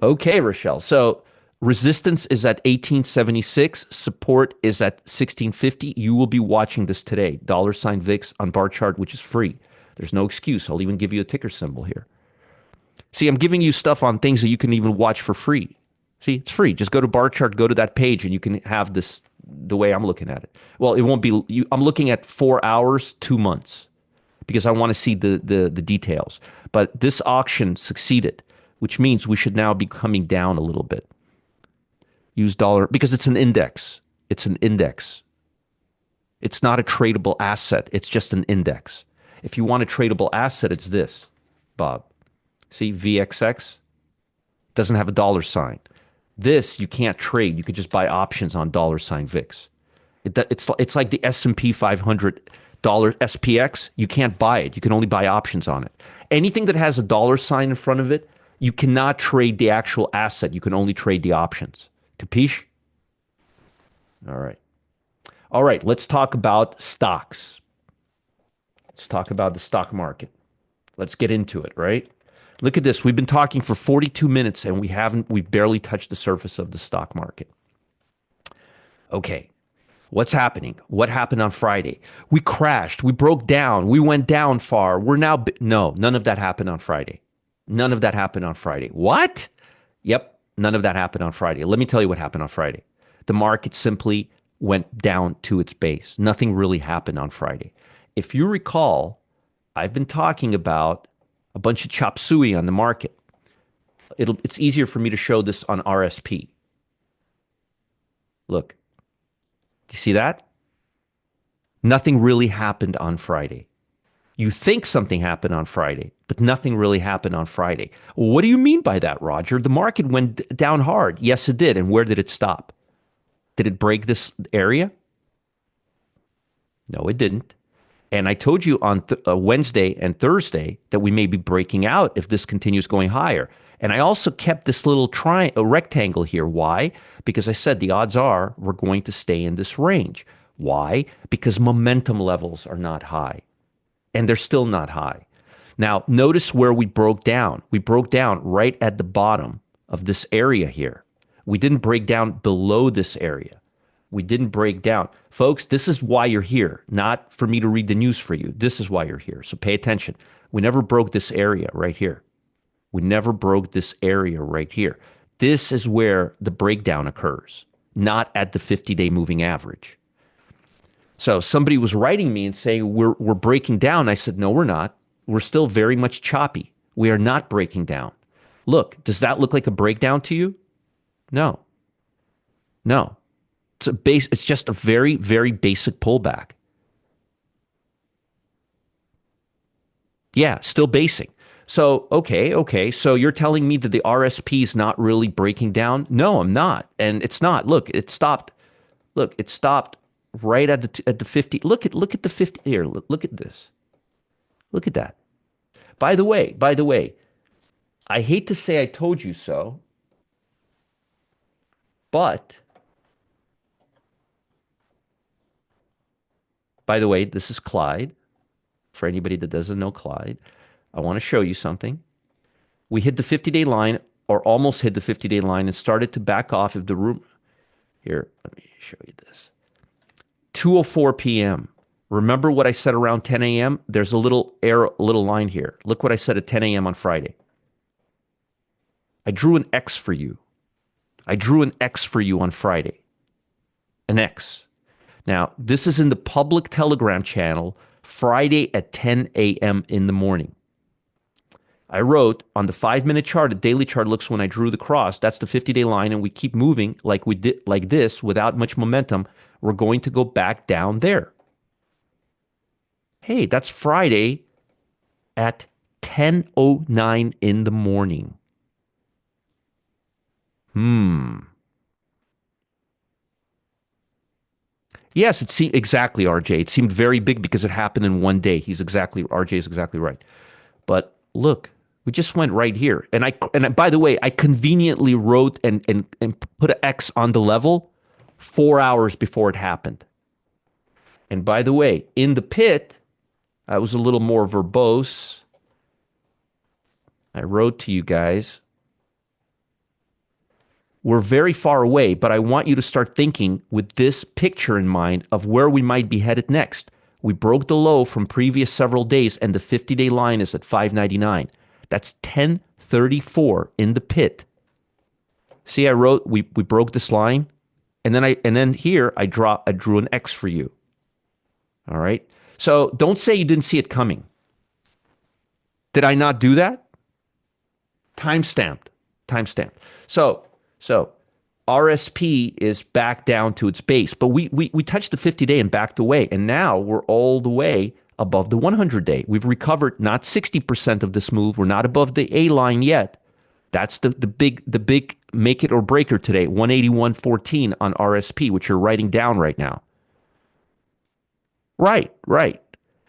Okay, Rochelle. So resistance is at 1876. Support is at 1650. You will be watching this today. Dollar sign VIX on bar chart, which is free. There's no excuse. I'll even give you a ticker symbol here. See, I'm giving you stuff on things that you can even watch for free. See, it's free. Just go to bar chart, go to that page, and you can have this the way I'm looking at it. Well, it won't be. I'm looking at 4 hours, 2 months, because I want to see the details. But this auction succeeded, which means we should now be coming down a little bit. Use dollar because it's an index. It's an index. It's not a tradable asset. It's just an index. If you want a tradable asset, it's this, Bob. See, VXX doesn't have a dollar sign. This you can't trade. You could just buy options on dollar sign VIX. It's like the S&P 500 dollar SPX. You can't buy it. You can only buy options on it. Anything that has a dollar sign in front of it, you cannot trade the actual asset. You can only trade the options. Capiche? All right. All right, let's talk about stocks. Let's talk about the stock market. Let's get into it, right? Look at this. We've been talking for 42 minutes and we've barely touched the surface of the stock market. Okay. What's happening? What happened on Friday? We crashed. We broke down. We went down far. No, none of that happened on Friday. None of that happened on Friday. What? Yep. None of that happened on Friday. Let me tell you what happened on Friday. The market simply went down to its base. Nothing really happened on Friday. If you recall, I've been talking about a bunch of chop suey on the market. It's easier for me to show this on RSP. Look, do you see that? Nothing really happened on Friday. You think something happened on Friday, but nothing really happened on Friday. What do you mean by that, Roger? The market went down hard. Yes, it did. And where did it stop? Did it break this area? No, it didn't. And I told you on Wednesday and Thursday that we may be breaking out if this continues going higher. And I also kept this little rectangle here. Why? Because I said the odds are we're going to stay in this range. Why? Because momentum levels are not high. And they're still not high. Now, notice where we broke down. We broke down right at the bottom of this area here. We didn't break down below this area. We didn't break down. Folks, this is why you're here, not for me to read the news for you. This is why you're here. So pay attention. We never broke this area right here. We never broke this area right here. This is where the breakdown occurs, not at the 50-day moving average. So somebody was writing me and saying, we're breaking down. I said, no, we're not. We're still very much choppy. We are not breaking down. Look, does that look like a breakdown to you? No. No. It's just a very, very basic pullback. Yeah, still basic. So, okay. So you're telling me that the RSP is not really breaking down? No, I'm not. And it's not. Look, it stopped. Look, it stopped right at the 50. Look at the 50 here. Look at this. Look at that. By the way, I hate to say I told you so, but by the way, this is Clyde. For anybody that doesn't know Clyde, I want to show you something. We hit the 50-day line, or almost hit the 50-day line, and started to back off of the room. Here, let me show you this. 2:04 p.m. Remember what I said around 10 a.m.? There's a little arrow, little line here. Look what I said at 10 a.m. on Friday. I drew an X for you. I drew an X for you on Friday. An X. Now, this is in the public Telegram channel, Friday at 10 a.m. in the morning. I wrote on the 5-minute chart, the daily chart looks when I drew the cross, that's the 50-day line, and we keep moving like we did, like this, without much momentum. We're going to go back down there. Hey, that's Friday at 10:09 in the morning. Yes, it seemed exactly, RJ. It seemed very big because it happened in one day. RJ is exactly right. But look, We just went right here. By the way, I conveniently wrote and put an X on the level 4 hours before it happened. And by the way, in the pit, I was a little more verbose. I wrote to you guys, we're very far away, but I want you to start thinking with this picture in mind of where we might be headed next. We broke the low from previous several days, and the 50-day line is at 599. That's 1034 in the pit. See, I wrote we broke this line, and then here I drew an X for you. All right. So don't say you didn't see it coming. Did I not do that? Timestamped. So RSP is back down to its base, but we touched the 50-day and backed away, and now we're all the way above the 100-day. We've recovered not 60% of this move. We're not above the A line yet. That's the big make it or breaker today, 181.14 on RSP, which you're writing down right now. Right.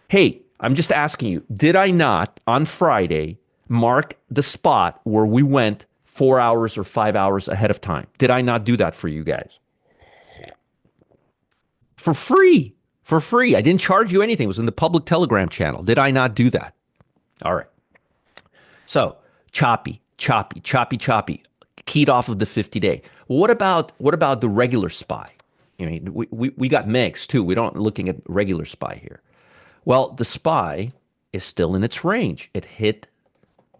Hey, I'm just asking you, did I not on Friday mark the spot where we went 4 hours or 5 hours ahead of time? Did I not do that for you guys? For free. I didn't charge you anything. It was in the public Telegram channel. Did I not do that? All right. So choppy. Keyed off of the 50-day. Well, what about the regular SPY? I mean, we got mixed too. We don't looking at regular SPY here. Well, the SPY is still in its range. It hit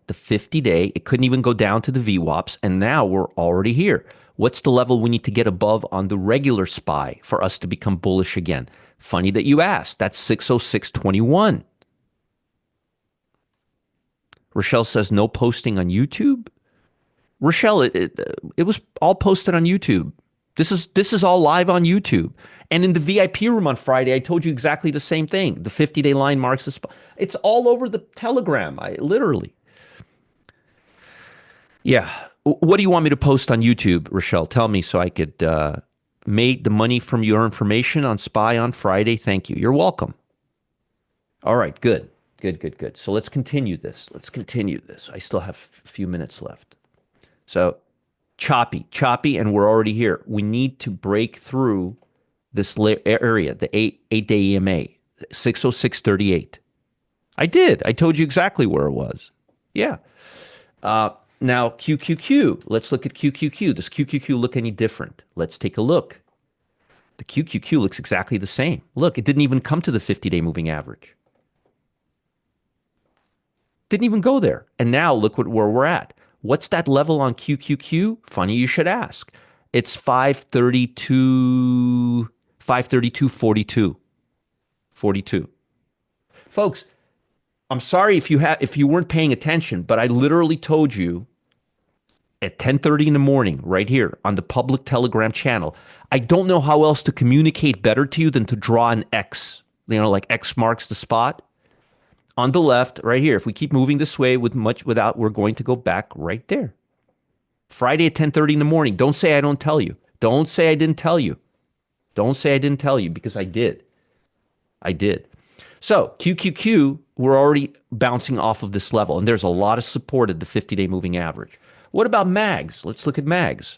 the 50-day. It couldn't even go down to the VWAPs, and now we're already here. What's the level we need to get above on the regular SPY for us to become bullish again? Funny that you asked. That's 606.21. Rochelle says no posting on YouTube. Rochelle, it was all posted on YouTube. This is all live on YouTube. And in the VIP room on Friday, I told you exactly the same thing. The 50-day line marks the spot. It's all over the Telegram. Literally. Yeah. What do you want me to post on YouTube, Rochelle? Tell me so I could make the money from your information on SPY on Friday. Thank you. You're welcome. All right. Good. So let's continue this. I still have a few minutes left. So choppy, and we're already here. We need to break through this area, the 8-day EMA, 606.38. I did. I told you exactly where it was. Yeah. Now, QQQ. Let's look at QQQ. Does QQQ look any different? Let's take a look. The QQQ looks exactly the same. Look, it didn't even come to the 50-day moving average. Didn't even go there. And now look where we're at. What's that level on QQQ? Funny you should ask. It's 532.42. Folks, I'm sorry if you weren't paying attention, but I literally told you at 10:30 in the morning, right here on the public Telegram channel. I don't know how else to communicate better to you than to draw an X. Like X marks the spot. On the left, right here, if we keep moving this way without, we're going to go back right there. Friday at 10:30 in the morning. Don't say I don't tell you. Don't say I didn't tell you. Because I did. So QQQ, we're already bouncing off of this level, and there's a lot of support at the 50-day moving average. What about MAGs? Let's look at MAGs.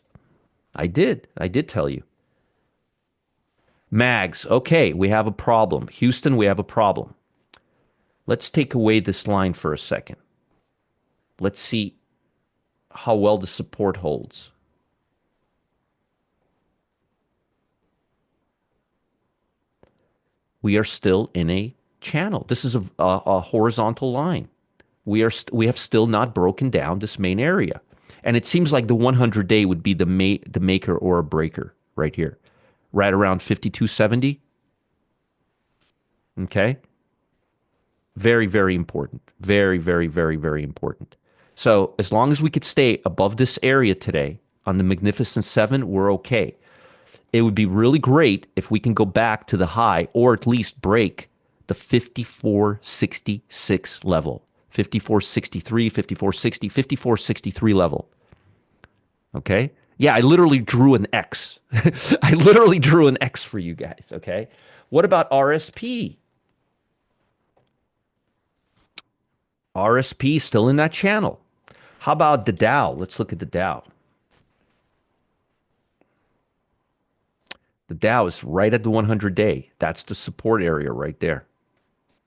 I did tell you. MAGs, okay, we have a problem. Houston, we have a problem. Let's take away this line for a second. Let's see how well the support holds. We are still in a channel. This is a horizontal line. We have still not broken down this main area. And it seems like the 100-day would be the maker or a breaker right here, right around 52.70. Okay? Very, very important. Very, very, very, very important. So as long as we could stay above this area today on the Magnificent Seven, we're okay. It would be really great if we can go back to the high or at least break the 54.66 level. 54.63, 54.60, 54.63 level. Okay? Yeah, I literally drew an X. I literally drew an X for you guys, okay? What about RSP? RSP still in that channel. How about the Dow? Let's look at the Dow. The Dow is right at the 100-day. That's the support area right there.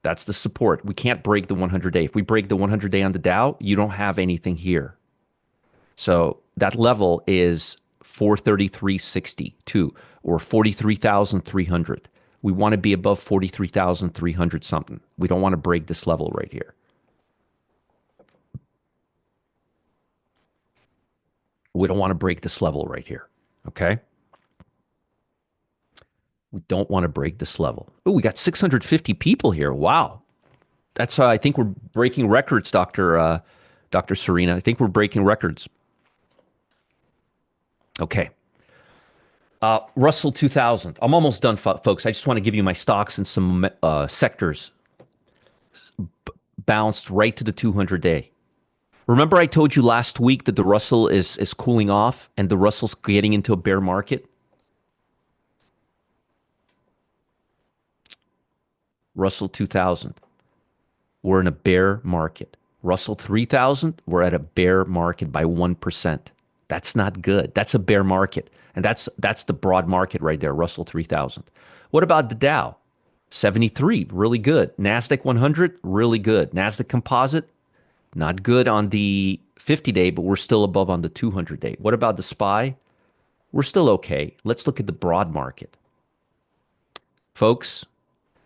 That's the support. We can't break the 100-day. If we break the 100-day on the Dow, you don't have anything here. So that level is 433.62 or 43,300. We want to be above 43,300 something. We don't want to break this level right here. We don't want to break this level right here. Okay? We don't want to break this level. Oh, we got 650 people here. Wow. That's I think we're breaking records, Dr. Serena. I think we're breaking records. Okay. Russell 2000. I'm almost done, folks. I just want to give you my stocks and some sectors. Bounced right to the 200-day. Remember I told you last week that the Russell is cooling off and the Russell's getting into a bear market? Russell 2000. We're in a bear market. Russell 3000, we're at a bear market by 1%. That's not good. That's a bear market. And that's the broad market right there, Russell 3000. What about the Dow? 73, really good. NASDAQ 100, really good. NASDAQ Composite, not good on the 50-day, but we're still above on the 200-day. What about the SPY? We're still okay. Let's look at the broad market. Folks,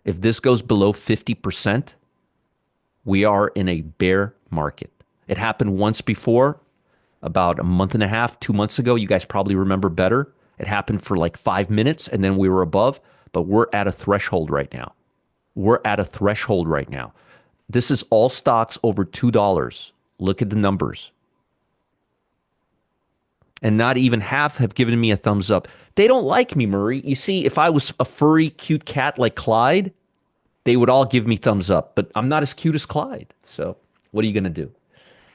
if this goes below 50%, we are in a bear market. It happened once before, about a month and a half, 2 months ago. You guys probably remember better. It happened for like 5 minutes, and then we were above, but we're at a threshold right now. We're at a threshold right now. This is all stocks over $2. Look at the numbers. And not even half have given me a thumbs up. They don't like me, Murray. You see, if I was a furry, cute cat like Clyde, they would all give me thumbs up. But I'm not as cute as Clyde. So what are you going to do?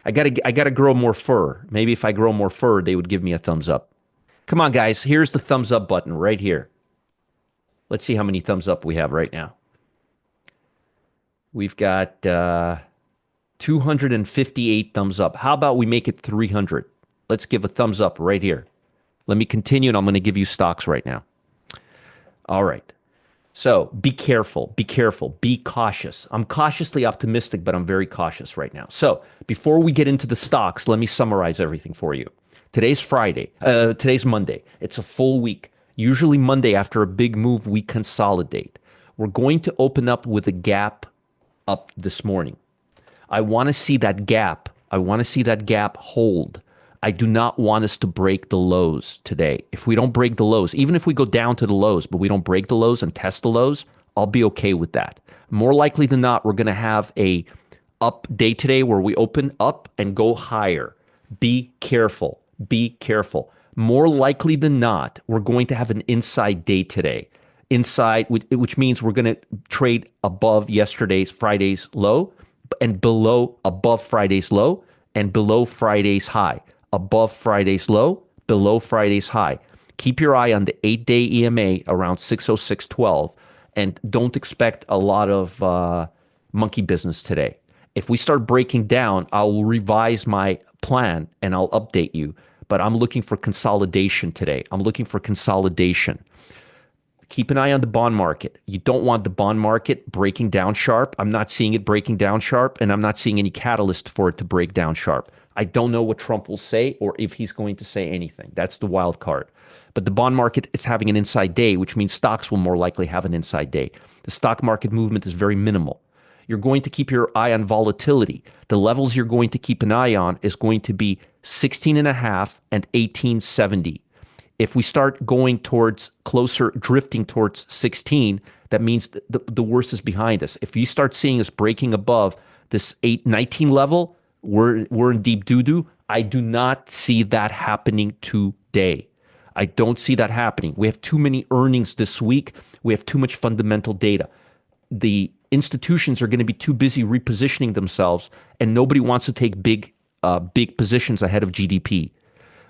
I gotta grow more fur. Maybe if I grow more fur, they would give me a thumbs up. Come on, guys. Here's the thumbs up button right here. Let's see how many thumbs up we have right now. We've got 258 thumbs up. How about we make it 300? Let's give a thumbs up right here. Let me continue, and I'm going to give you stocks right now. All right. So be careful, be careful, be cautious. I'm cautiously optimistic, but I'm very cautious right now. So before we get into the stocks, let me summarize everything for you. Today's Friday. Today's Monday. It's a full week. Usually Monday after a big move, we consolidate. We're going to open up with a gap up this morning. I want to see that gap. I want to see that gap hold. I do not want us to break the lows today. If we don't break the lows, even if we go down to the lows, but we don't break the lows and test the lows, I'll be okay with that. More likely than not, we're going to have a up day today where we open up and go higher. Be careful. Be careful. More likely than not, we're going to have an inside day today. Inside, which means we're going to trade above Friday's low and above Friday's low and below Friday's high. Above Friday's low, below Friday's high. Keep your eye on the 8-day EMA around 606.12 and don't expect a lot of monkey business today. If we start breaking down, I'll revise my plan and I'll update you. But I'm looking for consolidation today. I'm looking for consolidation. Keep an eye on the bond market. You don't want the bond market breaking down sharp. I'm not seeing it breaking down sharp, and I'm not seeing any catalyst for it to break down sharp. I don't know what Trump will say or if he's going to say anything. That's the wild card. But the bond market is having an inside day, which means stocks will more likely have an inside day. The stock market movement is very minimal. You're going to keep your eye on volatility. The levels you're going to keep an eye on is going to be 16.5 and 1870. If we start going towards drifting towards 16, that means the worst is behind us. If you start seeing us breaking above this 19 level, we're in deep doo-doo. I do not see that happening today. I don't see that happening. We have too many earnings this week. We have too much fundamental data. The institutions are going to be too busy repositioning themselves, and nobody wants to take big positions ahead of GDP.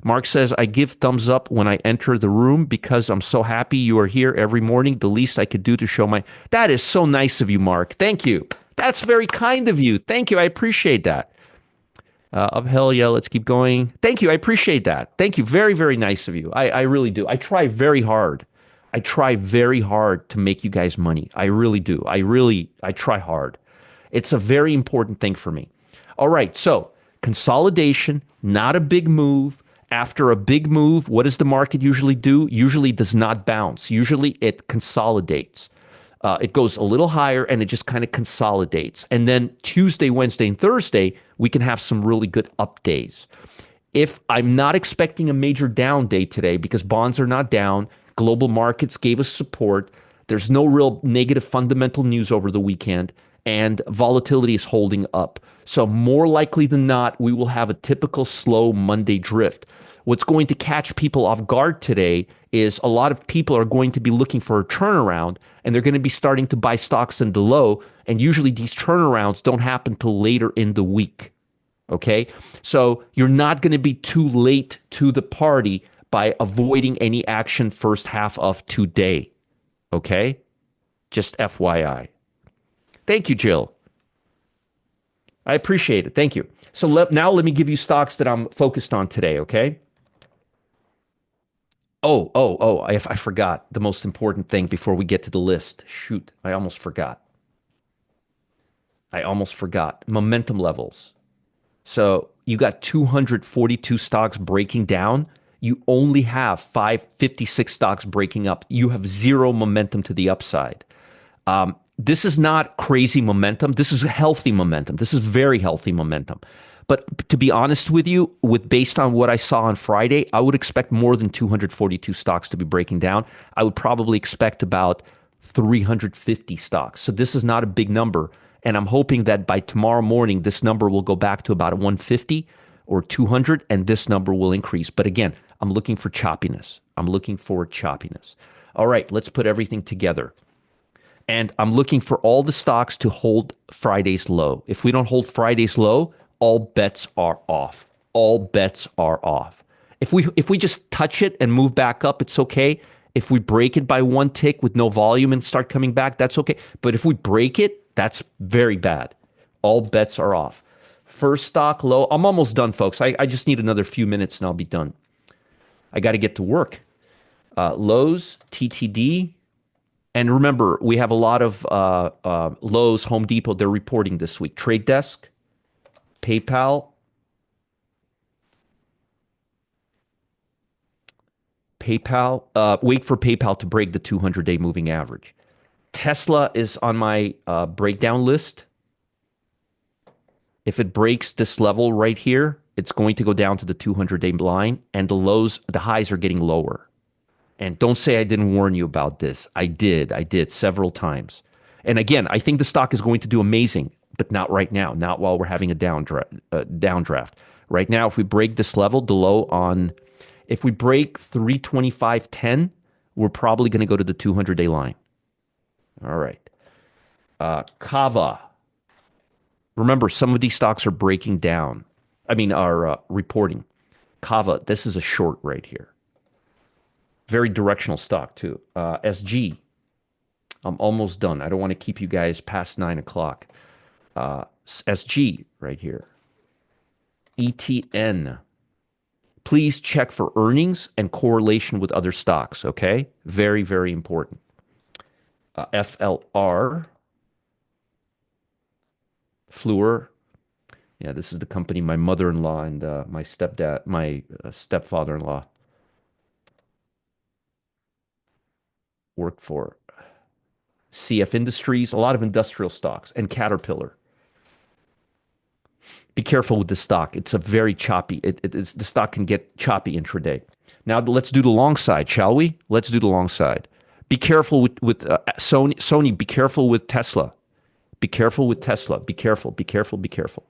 Mark says, I give thumbs up when I enter the room because I'm so happy you are here every morning. The least I could do to show my... That is so nice of you, Mark. Thank you. That's very kind of you. Thank you. I appreciate that. Of hell yeah, let's keep going. Thank you. I appreciate that. Thank you. Very, very nice of you. I really do. I try very hard. I try very hard to make you guys money. I really do. I try hard. It's a very important thing for me. All right. So consolidation, not a big move. After a big move, what does the market usually do? Usually does not bounce. Usually it consolidates. It goes a little higher and it just kind of consolidates. And then Tuesday, Wednesday, and Thursday, we can have some really good up days. If I'm not expecting a major down day today because bonds are not down, global markets gave us support, there's no real negative fundamental news over the weekend, and volatility is holding up. So, more likely than not, we will have a typical slow Monday drift. What's going to catch people off guard today is a lot of people are going to be looking for a turnaround and they're going to be starting to buy stocks in the low. And usually these turnarounds don't happen till later in the week. Okay. So you're not going to be too late to the party by avoiding any action first half of today. Okay. Just FYI. Thank you, Jill. I appreciate it. Thank you. So now let me give you stocks that I'm focused on today. Okay. I forgot the most important thing before we get to the list. Shoot, I almost forgot. I almost forgot. Momentum levels. So you got 242 stocks breaking down. You only have 556 stocks breaking up. You have zero momentum to the upside. This is not crazy momentum. This is healthy momentum. This is very healthy momentum. But to be honest with you, with based on what I saw on Friday, I would expect more than 242 stocks to be breaking down. I would probably expect about 350 stocks. So this is not a big number. And I'm hoping that by tomorrow morning, this number will go back to about 150 or 200, and this number will increase. But again, I'm looking for choppiness. I'm looking for choppiness. All right, let's put everything together. And I'm looking for all the stocks to hold Friday's low. If we don't hold Friday's low, all bets are off. All bets are off. If we just touch it and move back up, it's okay. If we break it by one tick with no volume and start coming back, that's okay. But if we break it, that's very bad. All bets are off. First stock low. I'm almost done, folks. I just need another few minutes and I'll be done. I got to get to work. Lowe's, TTD, and remember, we have a lot of Lowe's, Home Depot, they're reporting this week. Trade Desk, PayPal, wait for PayPal to break the 200-day moving average. Tesla is on my breakdown list. If it breaks this level right here, it's going to go down to the 200-day line, and the highs are getting lower. And don't say I didn't warn you about this. I did several times. And again, I think the stock is going to do amazing, but not right now, not while we're having a downdraft. Right now, if we break this level, if we break 325.10, we're probably going to go to the 200-day line. All right. Kava. Remember, some of these stocks are breaking down. Are reporting. Kava, this is a short right here. Very directional stock too. SG. I'm almost done. I don't want to keep you guys past 9 o'clock. SG right here. ETN. Please check for earnings and correlation with other stocks, okay? Very, very important. FLR. Fluor. Yeah, this is the company my mother-in-law and my stepfather-in-law worked for. CF Industries, a lot of industrial stocks, and Caterpillar. Be careful with this stock. It's a very choppy. The stock can get choppy intraday. Now let's do the long side, shall we? Let's do the long side. Be careful with Sony. Sony, be careful with Tesla. Be careful with Tesla. Be careful. Be careful. Be careful.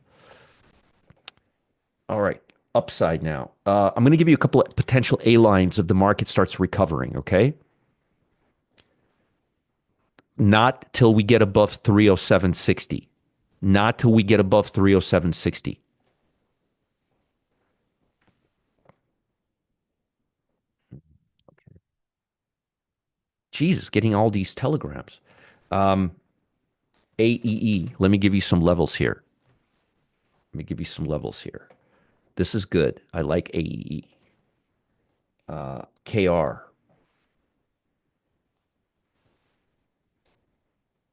All right. Upside now. I'm going to give you a couple of potential A lines if the market starts recovering. Okay. Not till we get above 307.60. Not till we get above 307.60. Jesus, getting all these telegrams. AEE. Let me give you some levels here. This is good. I like AEE. KR.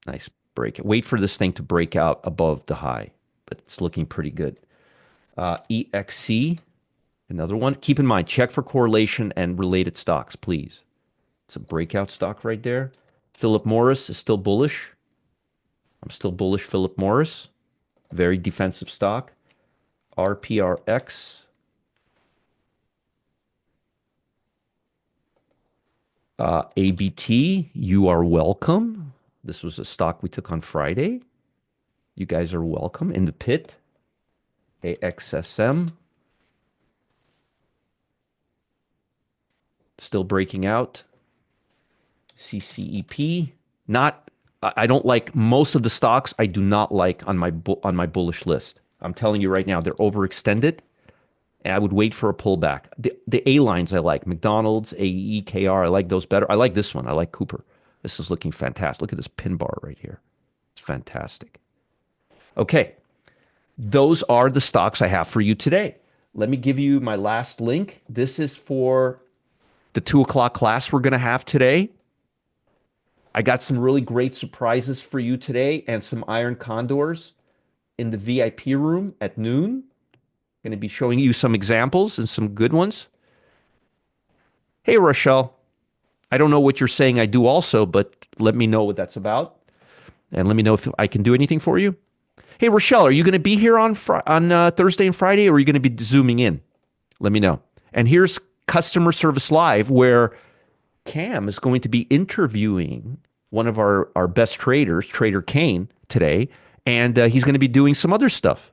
Nice break. Wait for this thing to break out above the high, but it's looking pretty good. EXC, another one. Keep in mind, check for correlation and related stocks, please. It's a breakout stock right there. Philip Morris is still bullish. I'm still bullish Philip Morris. Very defensive stock. RPRX. ABT, you are welcome. This was a stock we took on Friday. You guys are welcome. In the pit. AXSM. Still breaking out. CCEP. I don't like most of the stocks. I do not like on my bullish list. I'm telling you right now, they're overextended. And I would wait for a pullback. The A lines I like. McDonald's, AE, KR. I like those better. I like this one. I like Cooper. This is looking fantastic. Look at this pin bar right here. It's fantastic. Okay. Those are the stocks I have for you today. Let me give you my last link. This is for the 2 o'clock class we're going to have today. I got some really great surprises for you today and some iron condors in the VIP room at noon. Going to be showing you some examples and some good ones. Hey, Rochelle. I don't know what you're saying I do also, but let me know what that's about. And let me know if I can do anything for you. Hey, Rochelle, are you going to be here on Thursday and Friday, or are you going to be Zooming in? Let me know. And here's Customer Service Live, where Cam is going to be interviewing one of our best traders, Trader Kane, today. And he's going to be doing some other stuff.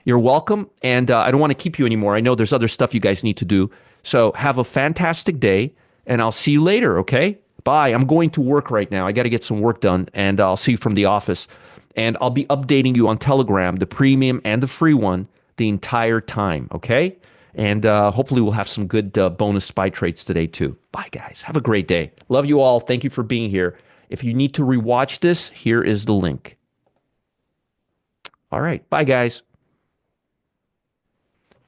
You're welcome, and I don't want to keep you anymore. I know there's other stuff you guys need to do. So have a fantastic day, and I'll see you later, okay? Bye. I'm going to work right now. I got to get some work done, and I'll see you from the office. And I'll be updating you on Telegram, the premium and the free one, the entire time, okay? And hopefully we'll have some good bonus SPY trades today too. Bye, guys. Have a great day. Love you all. Thank you for being here. If you need to rewatch this, here is the link. All right. Bye, guys.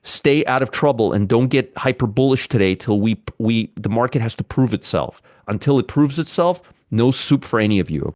Stay out of trouble and don't get hyper bullish today till the market has to prove itself. Until it proves itself, no soup for any of you.